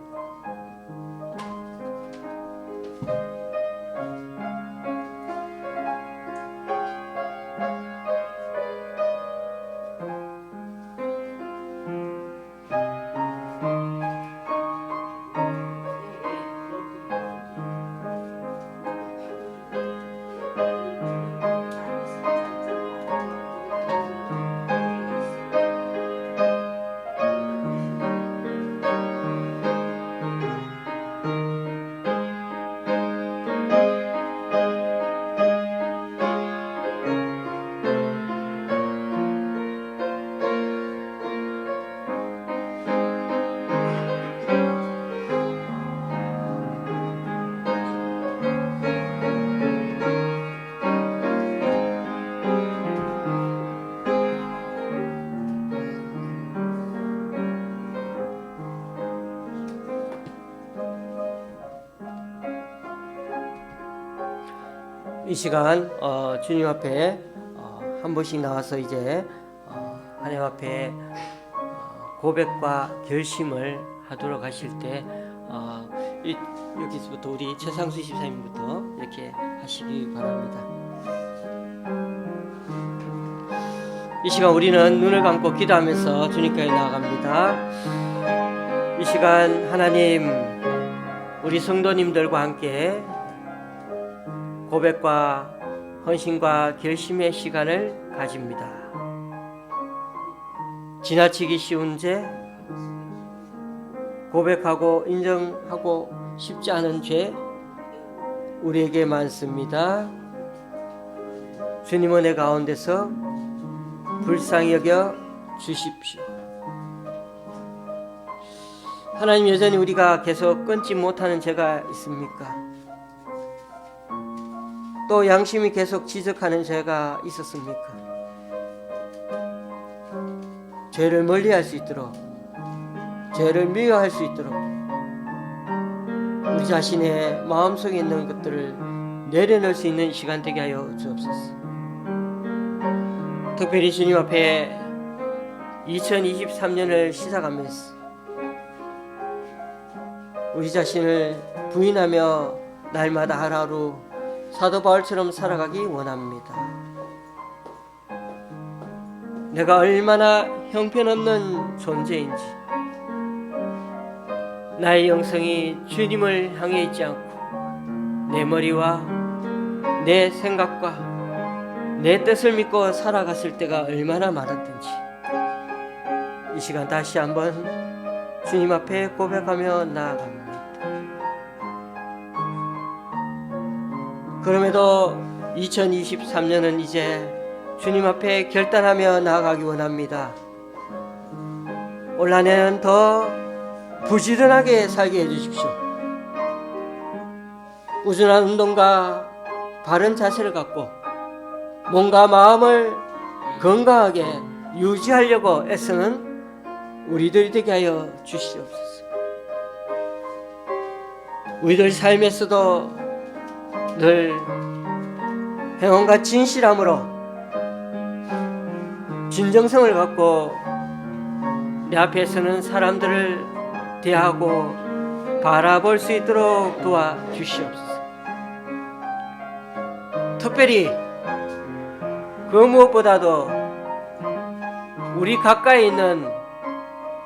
이 시간 주님 앞에 한 번씩 나와서 이제 하나님 앞에 고백과 결심을 하도록 하실 때 여기서부터 우리 최상수 집사님부터 이렇게 하시기 바랍니다. 이 시간 우리는 눈을 감고 기도하면서 주님께 나아갑니다. 이 시간 하나님 우리 성도님들과 함께 고백과 헌신과 결심의 시간을 가집니다. 지나치기 쉬운 죄, 고백하고 인정하고 쉽지 않은 죄 우리에게 많습니다. 주님 은혜 가운데서 불쌍히 여겨 주십시오. 하나님 여전히 우리가 계속 끊지 못하는 죄가 있습니까? 또 양심이 계속 지적하는 죄가 있었습니까? 죄를 멀리할 수 있도록, 죄를 미워할 수 있도록 우리 자신의 마음속에 있는 것들을 내려놓을 수 있는 시간 되게 하여 주옵소서. 특별히 주님 앞에 2023년을 시작하면서 우리 자신을 부인하며 날마다 하루하루 사도 바울처럼 살아가기 원합니다. 내가 얼마나 형편없는 존재인지, 나의 영성이 주님을 향해 있지 않고 내 머리와 내 생각과 내 뜻을 믿고 살아갔을 때가 얼마나 많았던지 이 시간 다시 한번 주님 앞에 고백하며 나아갑니다. 그럼에도 2023년은 이제 주님 앞에 결단하며 나아가기 원합니다. 올 한 해는 더 부지런하게 살게 해주십시오. 꾸준한 운동과 바른 자세를 갖고 몸과 마음을 건강하게 유지하려고 애쓰는 우리들이 되게 하여 주시옵소서. 우리들 삶에서도 늘 행운과 진실함으로 진정성을 갖고 내 앞에 서는 사람들을 대하고 바라볼 수 있도록 도와주시옵소서. 특별히 그 무엇보다도 우리 가까이 있는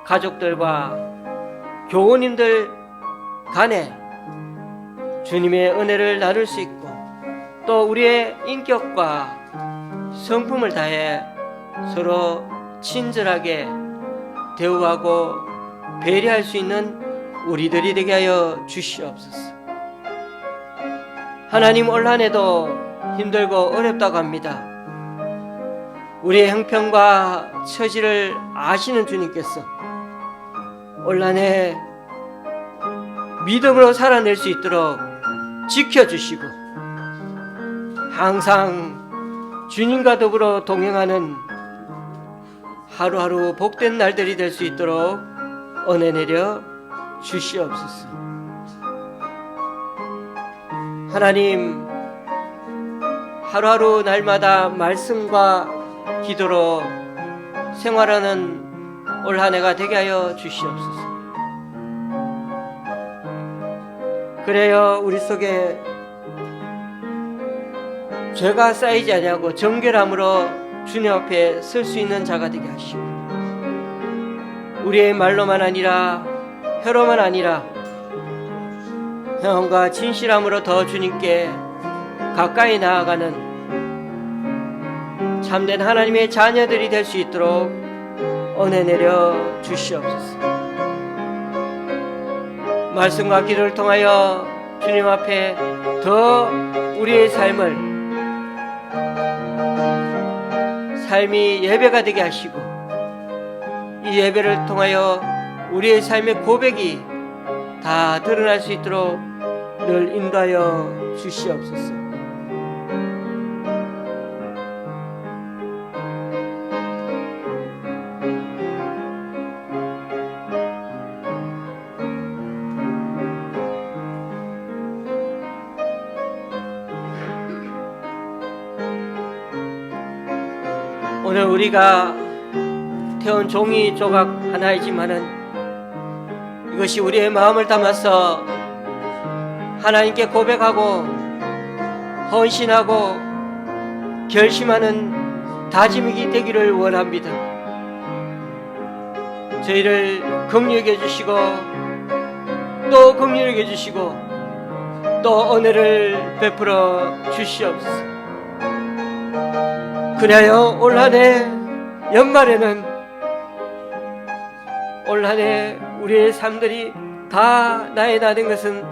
가족들과 교우님들 간에 주님의 은혜를 나눌 수 있고 또 우리의 인격과 성품을 다해 서로 친절하게 대우하고 배려할 수 있는 우리들이 되게 하여 주시옵소서. 하나님 올 한 해도 힘들고 어렵다고 합니다. 우리의 형편과 처지를 아시는 주님께서 올 한 해 믿음으로 살아낼 수 있도록 지켜주시고 항상 주님과 더불어 동행하는 하루하루 복된 날들이 될 수 있도록 은혜 내려 주시옵소서. 하나님 하루하루 날마다 말씀과 기도로 생활하는 올 한 해가 되게 하여 주시옵소서. 그래요 우리 속에 죄가 쌓이지 아니하고 정결함으로 주님 앞에 설 수 있는 자가 되게 하시고 우리의 말로만 아니라 혀로만 아니라 행함과 진실함으로 더 주님께 가까이 나아가는 참된 하나님의 자녀들이 될 수 있도록 은혜 내려 주시옵소서. 말씀과 기도를 통하여 주님 앞에 더 우리의 삶이 예배가 되게 하시고 이 예배를 통하여 우리의 삶의 고백이 다 드러날 수 있도록 늘 인도하여 주시옵소서. 오늘 우리가 태운 종이 조각 하나이지만은 이것이 우리의 마음을 담아서 하나님께 고백하고 헌신하고 결심하는 다짐이 되기를 원합니다. 저희를 긍휼히 여주시고 또 긍휼히 여주시고 또 은혜를 베풀어 주시옵소서. 그리하여 올 한해 연말에는 올 한해 우리의 삶들이 다 나의 나된 것은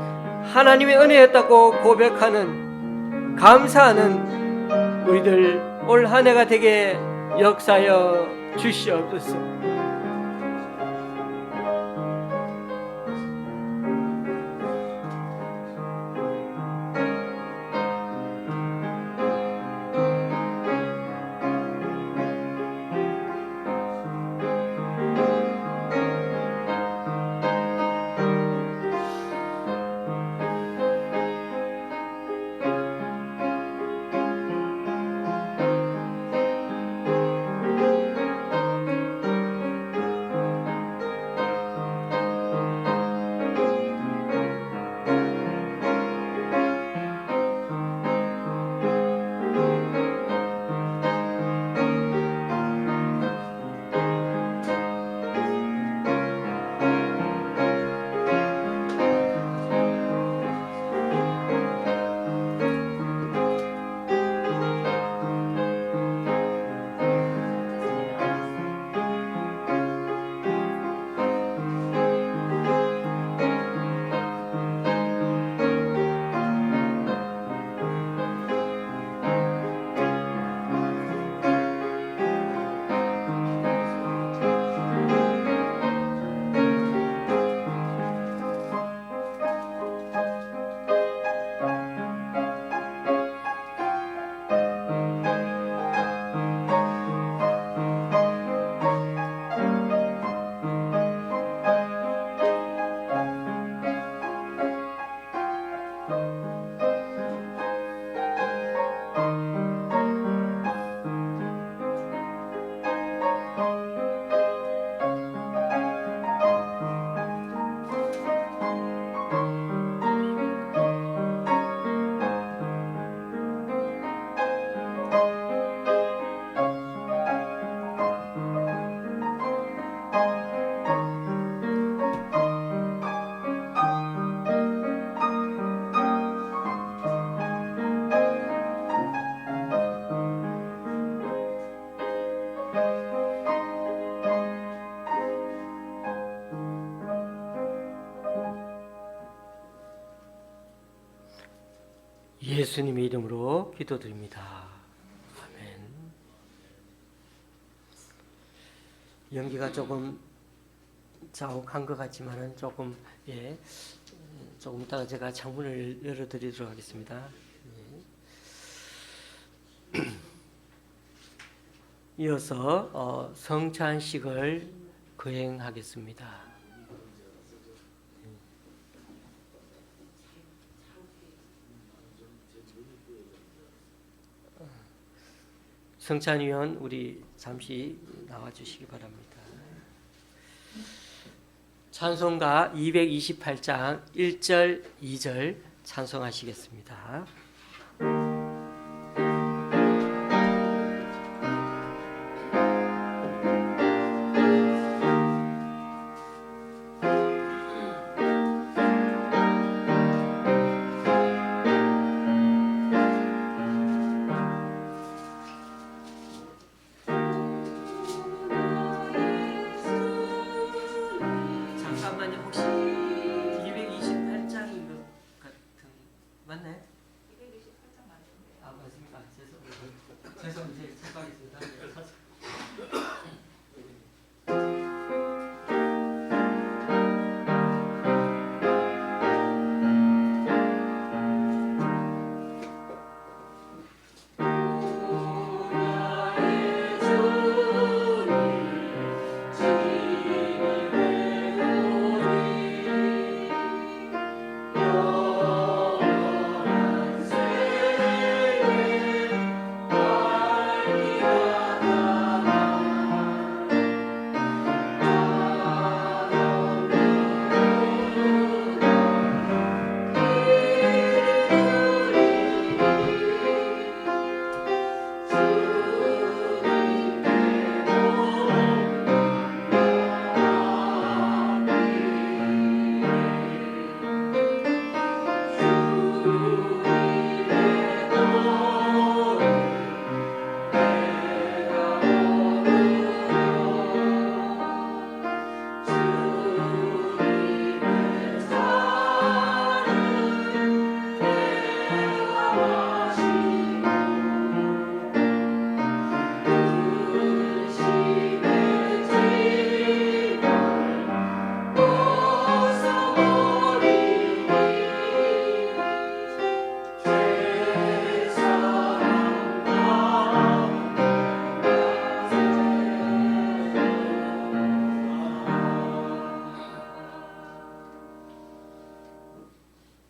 하나님의 은혜였다고 고백하는 감사하는 우리들 올 한해가 되게 역사하여 주시옵소서. 예수님의 이름으로 기도드립니다. 아멘. 연기가 조금 자욱한 것 같지만은 조금 이따가 제가 창문을 열어드리도록 하겠습니다. 이어서 성찬식을 거행하겠습니다. 성찬위원 우리 잠시 나와주시기 바랍니다. 찬송가 228장 1절 2절 찬송하시겠습니다. 혹시 228장인 것 같은 맞나요? 228장 맞죠?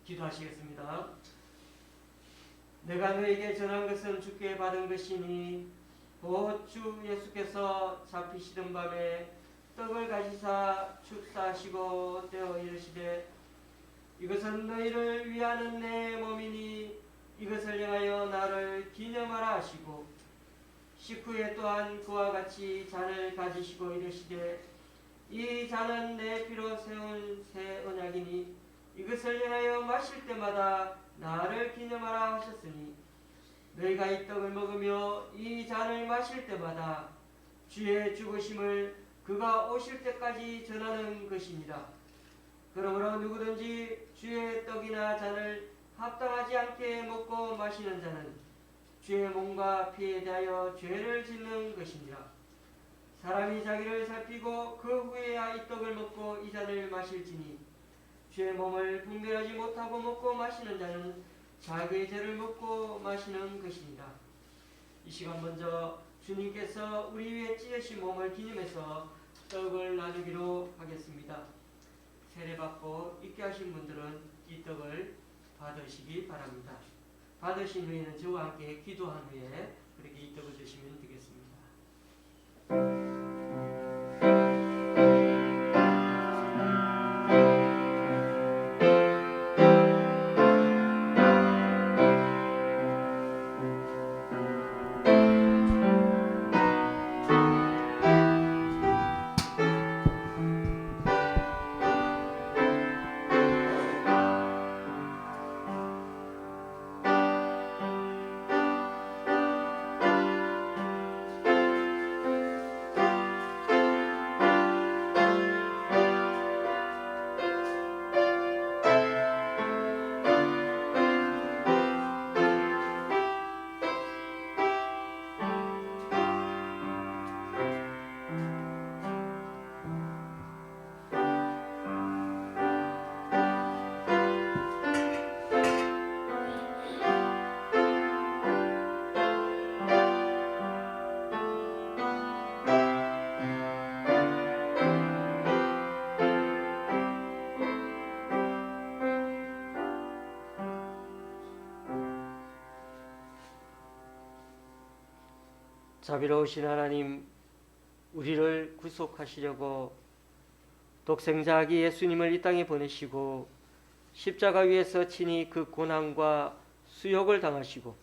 기도하시겠습니다. 내가 너에게 전한 것은 주께 받은 것이니 곧 주 예수께서 잡히시던 밤에 떡을 가지사 축사하시고 떼어 이르시되 이것은 너희를 위하는 내 몸이니 이것을 행하여 나를 기념하라 하시고 식후에 또한 그와 같이 잔을 가지시고 이르시되 이 잔은 내 피로 세운 새 언약이니 이것을 행하여 마실 때마다 나를 기념하라 하셨으니 너희가 이 떡을 먹으며 이 잔을 마실 때마다 주의 죽으심을 그가 오실 때까지 전하는 것입니다. 그러므로 누구든지 주의 떡이나 잔을 합당하지 않게 먹고 마시는 자는 주의 몸과 피에 대하여 죄를 짓는 것입니다. 사람이 자기를 살피고 그 후에야 이 떡을 먹고 이 잔을 마실지니 주의 몸을 분별하지 못하고 먹고 마시는 자는 자기의 죄를 먹고 마시는 것입니다. 이 시간 먼저 주님께서 우리 위해 찢으신 몸을 기념해서 떡을 나누기로 하겠습니다. 세례받고 있게 하신 분들은 이 떡을 받으시기 바랍니다. 받으신 후에는 저와 함께 기도한 후에 그렇게 이 떡을 드시면 되겠습니다. 자비로우신 하나님, 우리를 구속하시려고 독생자아기 예수님을 이 땅에 보내시고 십자가 위에서 친히 그 고난과 수욕을 당하시고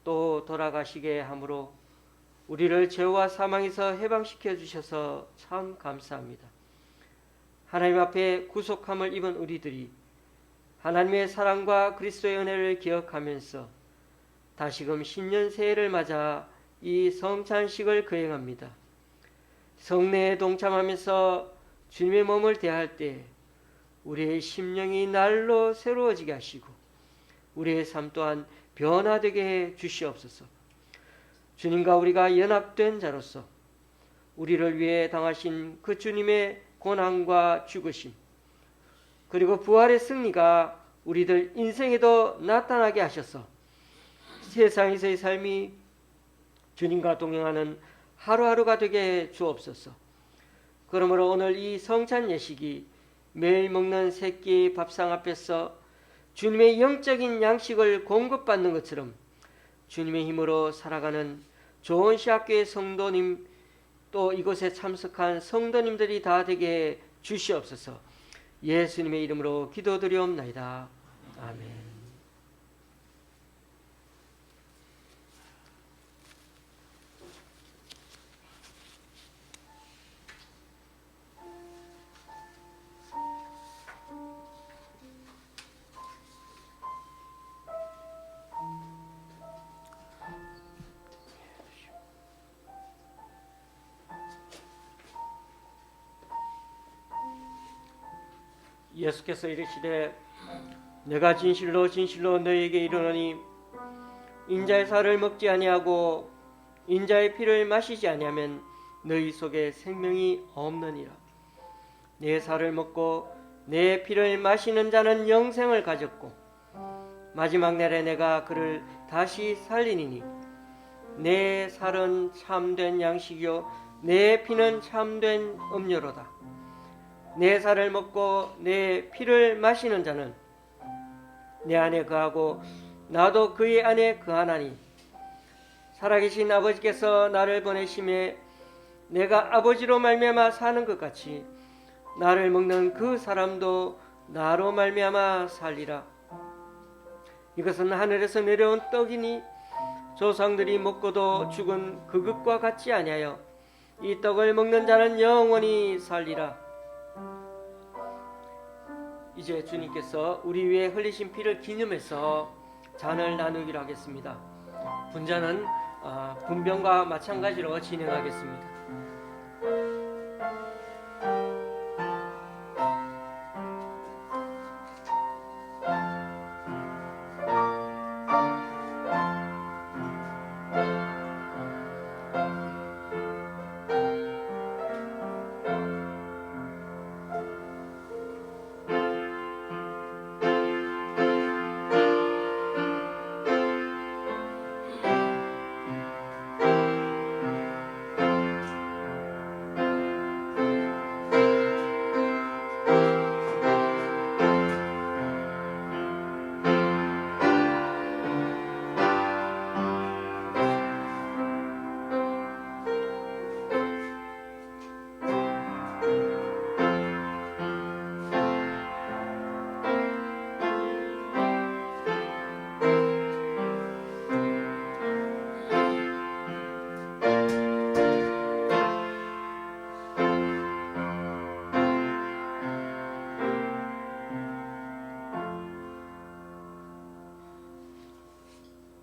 또 돌아가시게 함으로 우리를 죄와 사망에서 해방시켜 주셔서 참 감사합니다. 하나님 앞에 구속함을 입은 우리들이 하나님의 사랑과 그리스도의 은혜를 기억하면서 다시금 신년 새해를 맞아 이 성찬식을 거행합니다. 성례에 동참하면서 주님의 몸을 대할 때 우리의 심령이 날로 새로워지게 하시고 우리의 삶 또한 변화되게 해 주시옵소서. 주님과 우리가 연합된 자로서 우리를 위해 당하신 그 주님의 고난과 죽으심 그리고 부활의 승리가 우리들 인생에도 나타나게 하셔서 세상에서의 삶이 주님과 동행하는 하루하루가 되게 해 주옵소서. 그러므로 오늘 이 성찬 예식이 매일 먹는 세 끼의 밥상 앞에서 주님의 영적인 양식을 공급받는 것처럼 주님의 힘으로 살아가는 좋은 시학교의 성도님 또 이곳에 참석한 성도님들이 다 되게 해 주시옵소서. 예수님의 이름으로 기도드리옵나이다. 아멘. 예수께서 이르시되 내가 진실로 진실로 너희에게 이르노니 인자의 살을 먹지 아니하고 인자의 피를 마시지 아니하면 너희 속에 생명이 없느니라. 내 살을 먹고 내 피를 마시는 자는 영생을 가졌고 마지막 날에 내가 그를 다시 살리니니 내 살은 참된 양식이요 내 피는 참된 음료로다. 내 살을 먹고 내 피를 마시는 자는 내 안에 거하고 나도 그의 안에 거하나니 살아계신 아버지께서 나를 보내심에 내가 아버지로 말미암아 사는 것 같이 나를 먹는 그 사람도 나로 말미암아 살리라. 이것은 하늘에서 내려온 떡이니 조상들이 먹고도 죽은 그것과 같지 아니하여 이 떡을 먹는 자는 영원히 살리라. 이제 주님께서 우리 위에 흘리신 피를 기념해서 잔을 나누기로 하겠습니다. 분잔은 분병과 마찬가지로 진행하겠습니다.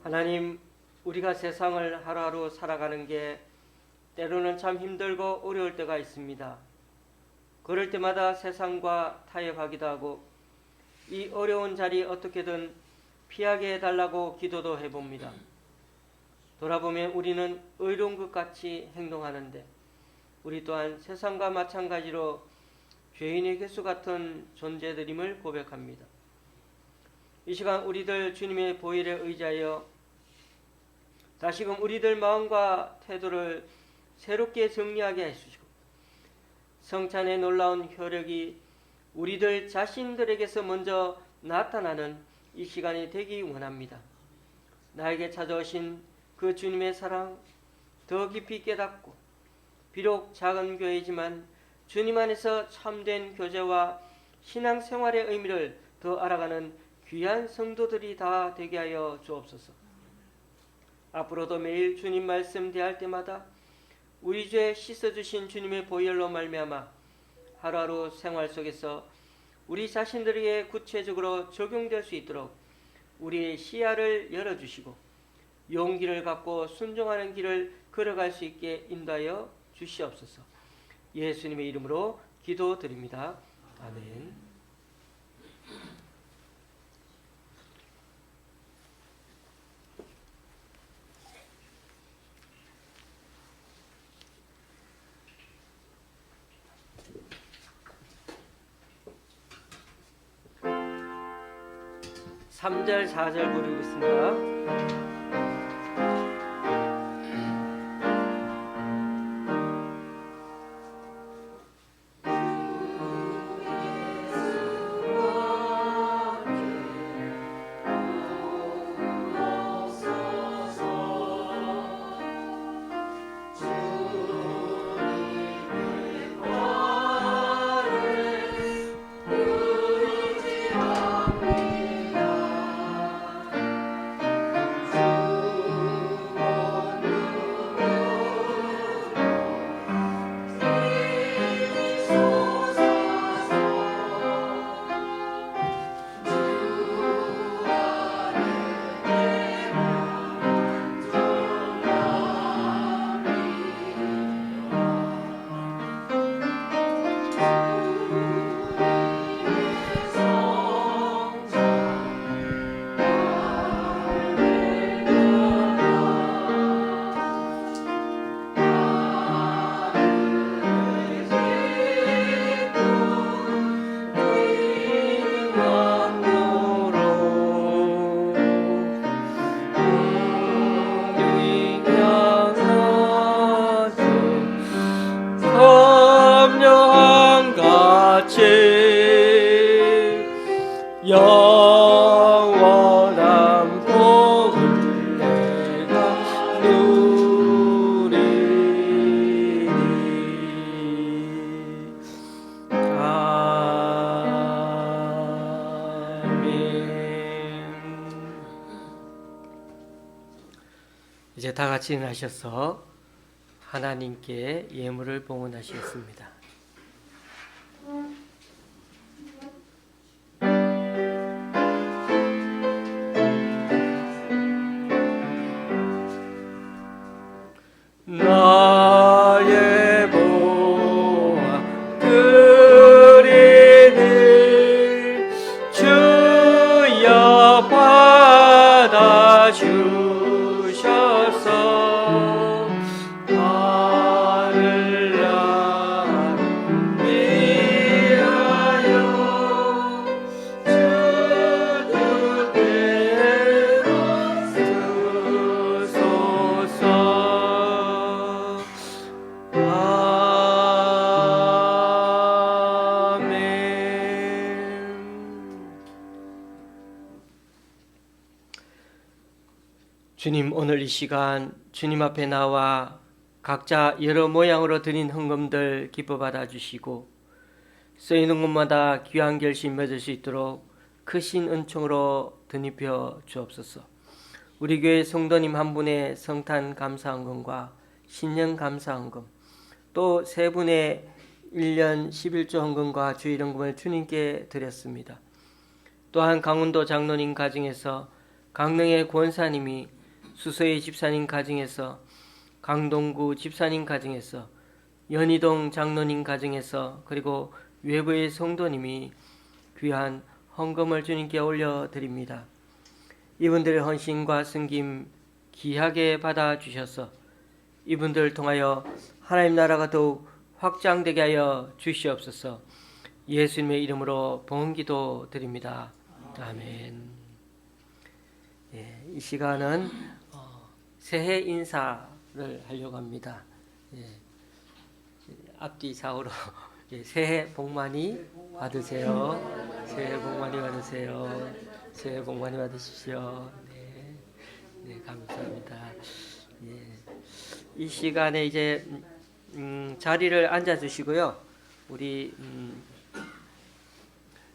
하나님, 우리가 세상을 하루하루 살아가는 게 때로는 참 힘들고 어려울 때가 있습니다. 그럴 때마다 세상과 타협하기도 하고 이 어려운 자리 어떻게든 피하게 해달라고 기도도 해봅니다. 돌아보면 우리는 의로운 것 같이 행동하는데 우리 또한 세상과 마찬가지로 죄인의 개수 같은 존재들임을 고백합니다. 이 시간 우리들 주님의 보혈에 의지하여 다시금 우리들 마음과 태도를 새롭게 정리하게 해주시고 성찬의 놀라운 효력이 우리들 자신들에게서 먼저 나타나는 이 시간이 되기 원합니다. 나에게 찾아오신 그 주님의 사랑 더 깊이 깨닫고 비록 작은 교회이지만 주님 안에서 참된 교제와 신앙생활의 의미를 더 알아가는 귀한 성도들이 다 되게 하여 주옵소서. 앞으로도 매일 주님 말씀 대할 때마다 우리 죄 씻어주신 주님의 보혈로 말미암아 하루하루 생활 속에서 우리 자신들에게 구체적으로 적용될 수 있도록 우리의 시야를 열어주시고 용기를 갖고 순종하는 길을 걸어갈 수 있게 인도하여 주시옵소서. 예수님의 이름으로 기도드립니다. 아멘. 삼 절 4절 부르고 있습니다. 염려한 같이 영원히 영원한 복을 내가 누리리. 아멘. 이제 다 같이 일어나셔서 하나님께 예물을 봉헌하시겠습니다. 나의 보화 드리니 주여 받아주셔서 하늘 나라 위하여 주 뜻대로 쓰소서. 주님, 오늘 이 시간 주님 앞에 나와 각자 여러 모양으로 드린 헌금들 기뻐 받아주시고 쓰이는 곳마다 귀한 결심 맺을 수 있도록 크신 은총으로 드립혀 주옵소서. 우리 교회 성도님 한 분의 성탄 감사헌금과 신년 감사헌금, 또 세 분의 1년 11조 헌금과 주일헌금을 주님께 드렸습니다. 또한 강원도 장로님 가정에서, 강릉의 권사님이, 수서의 집사님 가정에서, 강동구 집사님 가정에서, 연희동 장로님 가정에서, 그리고 외부의 성도님이 귀한 헌금을 주님께 올려드립니다. 이분들의 헌신과 섬김 귀하게 받아주셔서 이분들을 통하여 하나님 나라가 더욱 확장되게 하여 주시옵소서. 예수님의 이름으로 봉헌기도 드립니다. 아멘. 이 시간은 새해 인사를 하려고 합니다. 앞뒤 좌우로 새해 복 많이 받으세요. 새해 복 많이 받으세요. 새해 복 많이 받으십시오. 네, 감사합니다. 이 시간에 이제 자리를 앉아 주시고요. 우리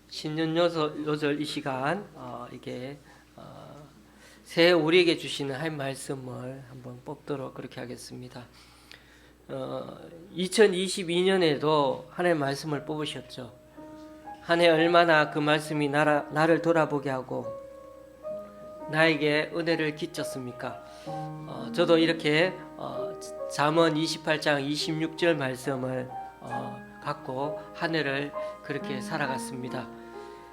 신년 요절 이 시간 이게 새해 우리에게 주시는 할 말씀을 한번 뽑도록 그렇게 하겠습니다. 2022년에도 하나님의 말씀을 뽑으셨죠. 한 해 얼마나 그 말씀이 나를 돌아보게 하고 나에게 은혜를 끼쳤습니까? 저도 이렇게 잠언 28장 26절 말씀을 갖고 한 해를 그렇게 살아갔습니다.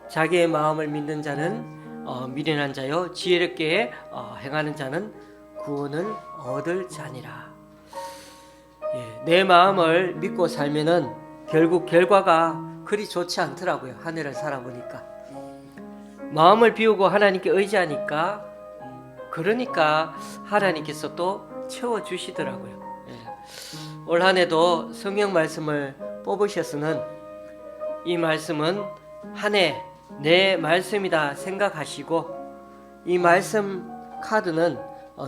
자기의 마음을 믿는 자는 미련한 자요 지혜롭게 행하는 자는 구원을 얻을 자니라. 내 마음을 믿고 살면은 결국 결과가 그리 좋지 않더라고요. 한 해를 살아보니까 마음을 비우고 하나님께 의지하니까 그러니까 하나님께서 또 채워주시더라고요. 올 한 해도 성경 말씀을 뽑으셨으면 이 말씀은 한 해 내 말씀이다 생각하시고 이 말씀 카드는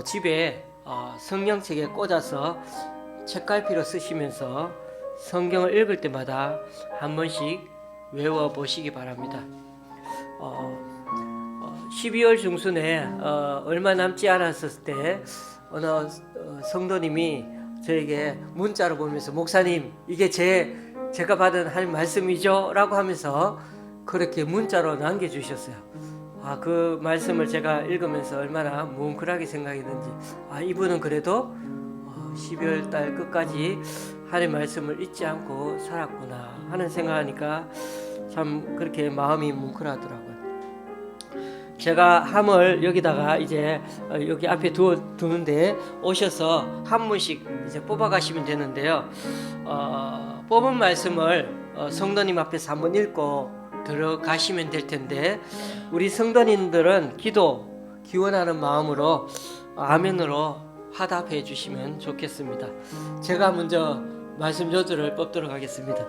집에 성경책에 꽂아서 책갈피로 쓰시면서 성경을 읽을 때마다 한 번씩 외워보시기 바랍니다. 12월 중순에 얼마 남지 않았을 때 어느 성도님이 저에게 문자로 보면서 목사님 이게 제가 받은 할 말씀이죠? 라고 하면서 그렇게 문자로 남겨주셨어요. 그 말씀을 제가 읽으면서 얼마나 뭉클하게 생각했는지 이분은 그래도 12월 달 끝까지 하나님의 말씀을 잊지 않고 살았구나 하는 생각하니까 참 그렇게 마음이 뭉클하더라고요. 제가 함을 여기다가 이제 여기 앞에 두는데 오셔서 한 분씩 이제 뽑아가시면 되는데요. 뽑은 말씀을 성도님 앞에서 한번 읽고 들어가시면 될 텐데 우리 성도님들은 기원하는 마음으로 아멘으로 화답해 주시면 좋겠습니다. 제가 먼저 말씀 저주를 뽑도록 하겠습니다.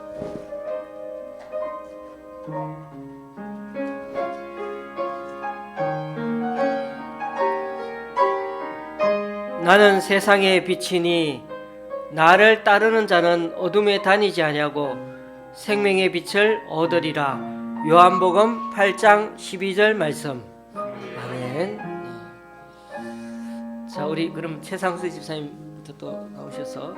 나는 세상의 빛이니 나를 따르는 자는 어둠에 다니지 아니하고 생명의 빛을 얻으리라. 요한복음 8장 12절 말씀. 아멘. 자, 우리 그럼 최상수 집사님부터 또 나오셔서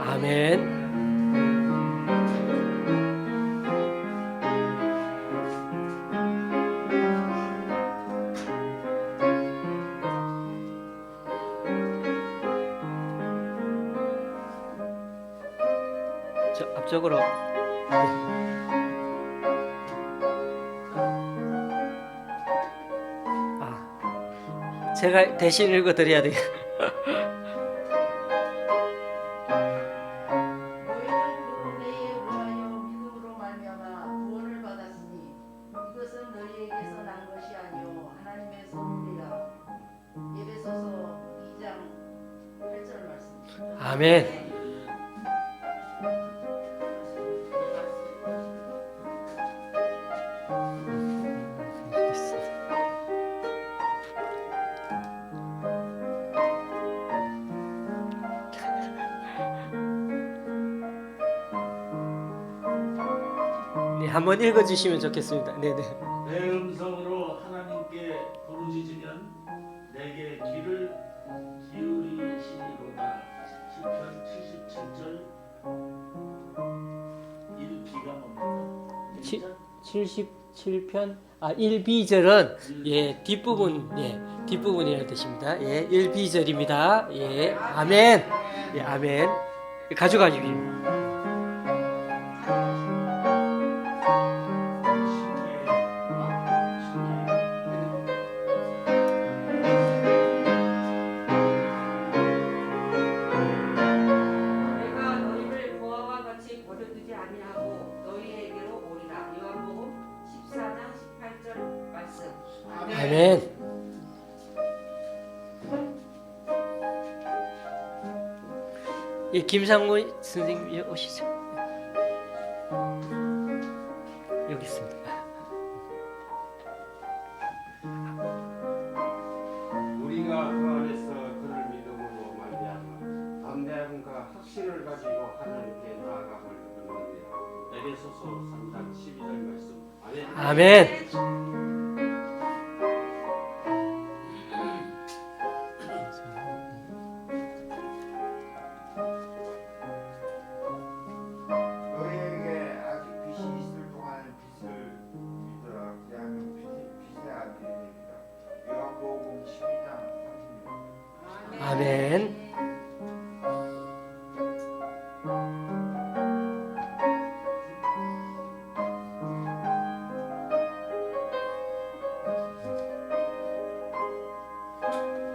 아멘. 저 앞쪽으로. 제가 대신 읽어드려야 돼요. 아멘. 네, 한번 읽어주시면 좋겠습니다. 네네. 내 음성으로 하나님께 부르짖으면 내게 귀를 기울이시리로다. 시편 77절 1비가 뭡니까? 77편 1비절은 예, 뒷부분이라는 뜻입니다. 예, 1비절입니다. 예, 아멘. 예, 아멘. 가져가시기. 아멘. 이 김상무 선생님 오시죠. 여기 있습니다. 우리가 그 안에서 그를 믿음으로 말미암아 담대함과 확신을 가지고 하나님께 나아감을 얻는데 에베소서 3장 12절 말씀. 아멘. 아멘. 너희에게 아직 빛이 있을 동안 빛을 믿으라. 그리하면 빛의 아들이 되리라. 요한복음 12장 36. 아멘.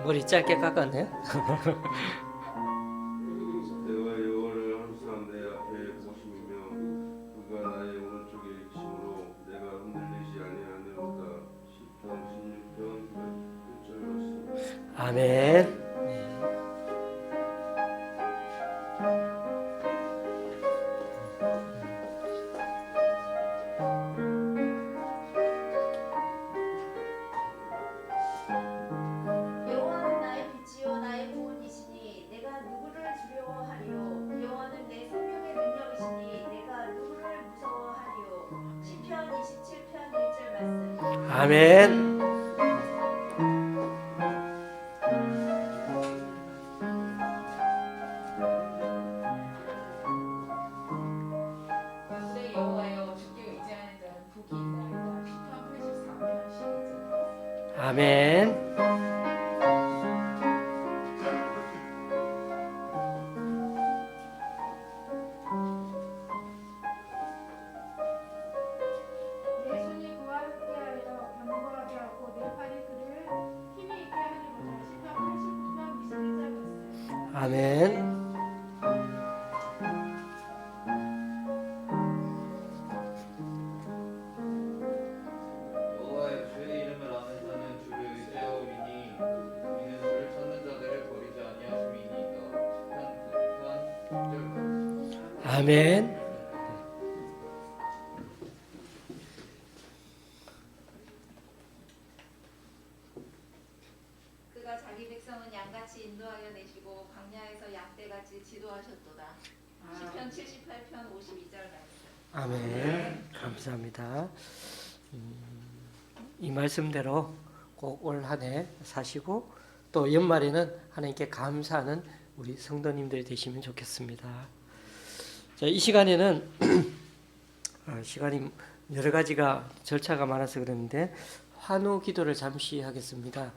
머리 짧게 깎았네요. 내가 여호와를 항상 내 앞에 보시며 그가 나의 오른쪽에 계심으로 내가 흔들리지 아니하노라. 시편 16편 1절 말씀. 아멘. 여호와는 나의 빛이요 나의 구원이시니 내가 누구를 두려워하리요. 여호와는 내 생명의 능력이시니 내가 누구를 무서워하리요. 시편 27편 1절 말씀. 아멘. 내 여호와여 주께 의지하는 자는 복이 있나이다. 시편 84편 12절. 아멘. 내 손이 그와 함께하여 견고하게 하고 내 팔이 그를 힘이 있게 하리로다. 시편 89편 21절 말씀. 아멘. 아멘. 그가 자기 백성은 양같이 인도하여 내시고 광야에서 양떼같이 지도하셨도다. 시편 78편 52절 말씀. 아멘. 감사합니다. 이 말씀대로 꼭 올 한 해 사시고 또 연말에는 하나님께 감사하는 우리 성도님들이 되시면 좋겠습니다. 자, 이 시간에는 시간이 여러 가지가 절차가 많아서 그러는데 환호 기도를 잠시 하겠습니다.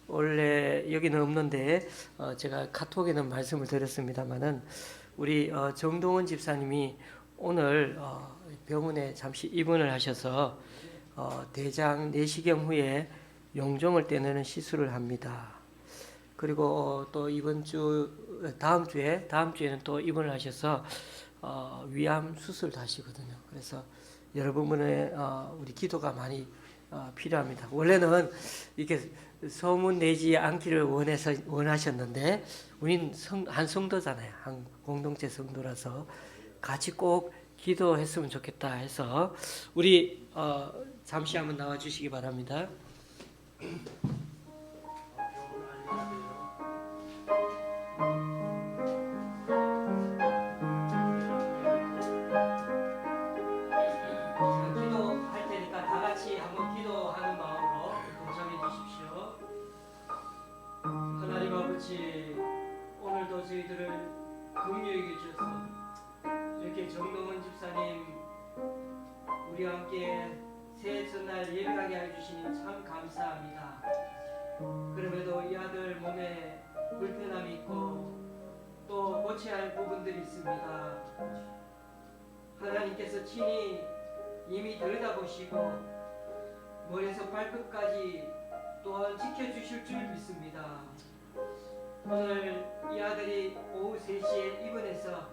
원래 여기는 없는데 제가 카톡에는 말씀을 드렸습니다만은 우리 정동원 집사님이 오늘 병원에 잠시 입원을 하셔서 대장 내시경 후에 용종을 떼내는 시술을 합니다. 그리고 또 이번 주 다음 주에는 또 입원을 하셔서 위암 수술도 하시거든요. 그래서 여러분의 우리 기도가 많이 필요합니다. 원래는 이렇게 소문 내지 않기를 원하셨는데 우린 한 성도잖아요. 한 공동체 성도라서 같이 꼭 기도했으면 좋겠다 해서 우리 잠시 한번 나와 주시기 바랍니다. 기도할 테니까 다 같이 한번 기도하는 마음으로 동참해 주십시오. 하나님 아버지, 오늘도 저희들을 긍휼히 주셔서 이렇게 정동원 집사님 우리와 함께 새해 첫날 예배하게 해주시니 참 감사합니다. 그럼에도 이 아들 몸에 불편함이 있고 또 고쳐야 할 부분들이 있습니다. 하나님께서 친히 이미 들여다보시고 머리에서 발끝까지 또한 지켜주실 줄 믿습니다. 오늘 이 아들이 오후 3시에 입원해서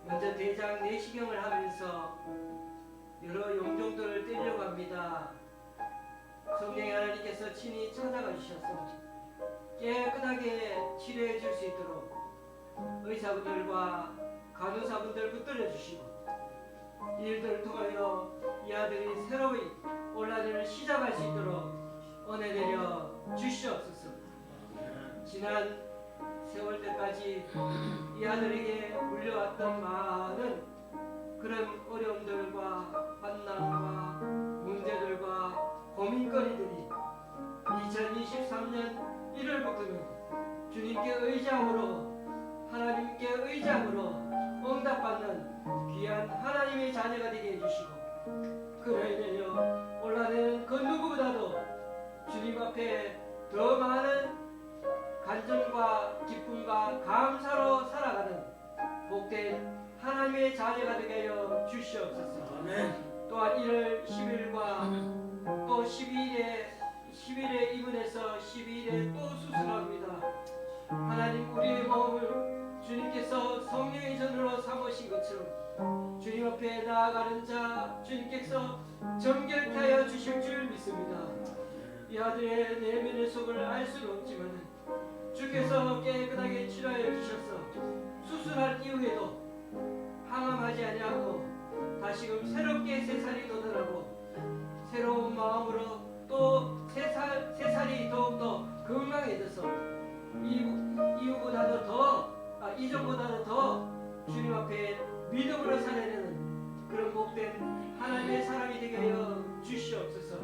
먼저 대장 내시경을 하면서 여러 용종들을 떼려고 합니다. 성령의 하나님께서 친히 찾아가 주셔서 깨끗하게 치료해 줄 수 있도록 의사분들과 간호사분들 붙들어 주시고 이 일들을 통하여 이 아들이 새로이 온라인을 시작할 수 있도록 은혜 내려 주시옵소서. 지난 세월 때까지 이 아들에게 물려왔던 많은 그런 어려움들과 만남과 문제들과 고민거리들이 2023년 1월부터는 주님께 의지함으로 하나님께 의지함으로 응답받는 귀한 하나님의 자녀가 되게 해주시고 그로 인하여 올라내는 그 누구보다도 주님 앞에 더 많은 간절과 기쁨과 감사로 살아가는 복된 하나님의 자녀가 되게 하여 주시옵소서. 아멘. 또한 1월 10일과 또 10일에 입원해서 12일에 또 수술합니다. 하나님 우리의 마음을 주님께서 성령의 전으로 삼으신 것처럼 주님 앞에 나아가는 자 주님께서 정결케 하여 주실 줄 믿습니다. 이 아들의 내면의 속을 알 수는 없지만 주께서 깨끗하게 치료하여 주셔서 수술한 이후에도 항암하지 아니하고 다시금 새롭게 새살이 돋아나고 새로운 마음으로 또 새살이 더욱더 건강해져서 이후보다도 이전보다도 더 주님 앞에 믿음으로 살아내는 그런 복된 하나님의 사람이 되게 하여 주시옵소서.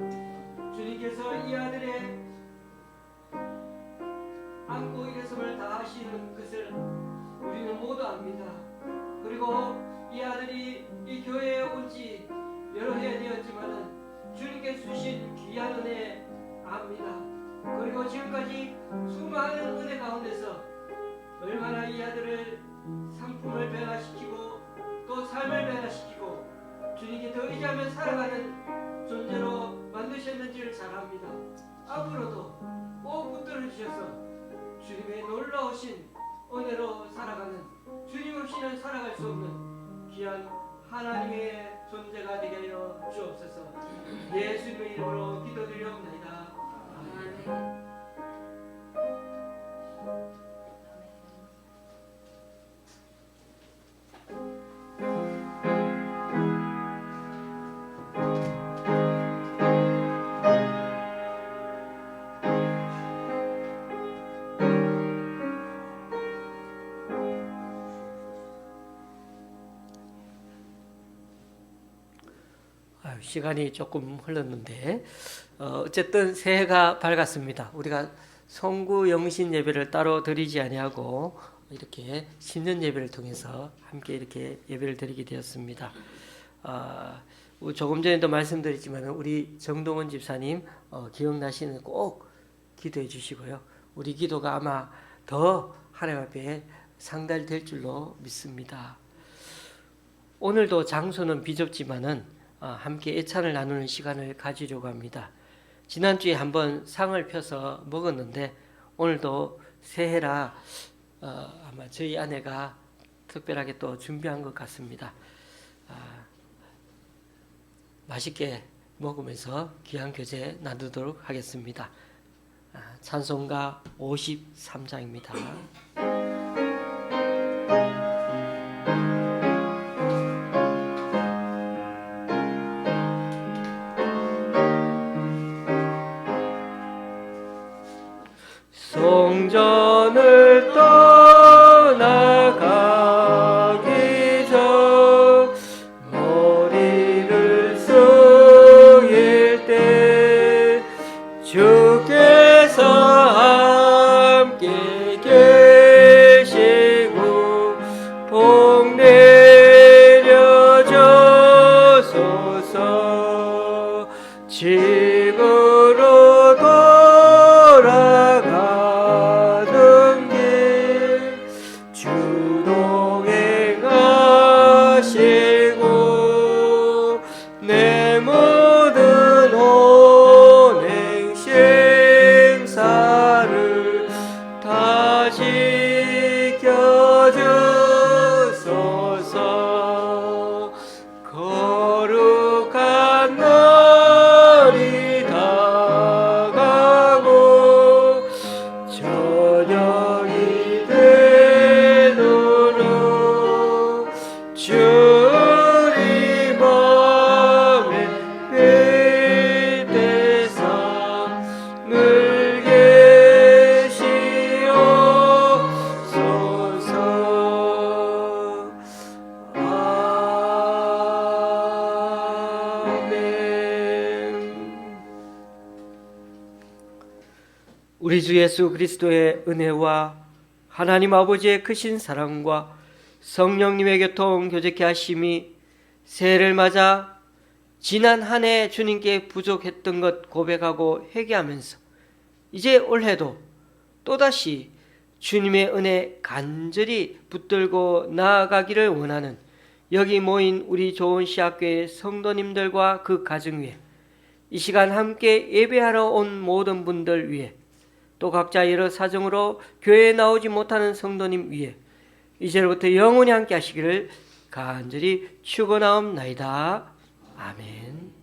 주님께서 이 아들의 안고 일어섬을 다 하시는 것을 우리는 모두 압니다. 그리고 이 아들이 이 교회에 온 지 여러 해 되었지만은 주님께 주신 귀한 은혜 압니다. 그리고 지금까지 수많은 은혜 가운데서 얼마나 이 아들을 상품을 변화시키고 또 삶을 변화시키고 주님께 더 의지하며 살아가는 존재로 만드셨는지를 잘 압니다. 앞으로도 꼭 붙들어 주셔서 주님의 놀라우신 은혜로 살아가는 주님 없이는 살아갈 수 없는 귀한 하나님의 존재가 되게 하여 주옵소서. 예수님의 이름으로 기도드리옵나이다. 아멘. 아멘. 시간이 조금 흘렀는데 어쨌든 새해가 밝았습니다. 우리가 성구 영신 예배를 따로 드리지 아니하고 이렇게 신년 예배를 통해서 함께 이렇게 예배를 드리게 되었습니다. 조금 전에도 말씀드렸지만 우리 정동원 집사님 기억나시는 꼭 기도해 주시고요. 우리 기도가 아마 더 하나님 앞에 상달될 줄로 믿습니다. 오늘도 장소는 비좁지만은 함께 애찬을 나누는 시간을 가지려고 합니다. 지난주에 한번 상을 펴서 먹었는데 오늘도 새해라 아마 저희 아내가 특별하게 또 준비한 것 같습니다. 맛있게 먹으면서 귀한 교제 나누도록 하겠습니다. 찬송가 53장입니다. 성전을 떠나가기 전 머리를 숙일 때 주께서 함께 계시고 복 내려줘소서. 집으로 돌아가는 길 주 동행하시고 내 모든 혼행 생사를 다 지켜주소서. 거룩한 날이 다가고 저녁이 되도록 주님 맘에 빛대사 늘 계시옵소서. 아멘. 우리 주 예수 그리스도의 은혜와 하나님 아버지의 크신 사랑과 성령님의 교통 교제케 하심이 새해를 맞아 지난 한 해 주님께 부족했던 것 고백하고 회개하면서 이제 올해도 또다시 주님의 은혜 간절히 붙들고 나아가기를 원하는 여기 모인 우리 좋은 시학교의 성도님들과 그 가정 위에 이 시간 함께 예배하러 온 모든 분들 위에 또 각자 여러 사정으로 교회에 나오지 못하는 성도님 위에 이제부터 영원히 함께 하시기를 간절히 축원하옵나이다. 아멘.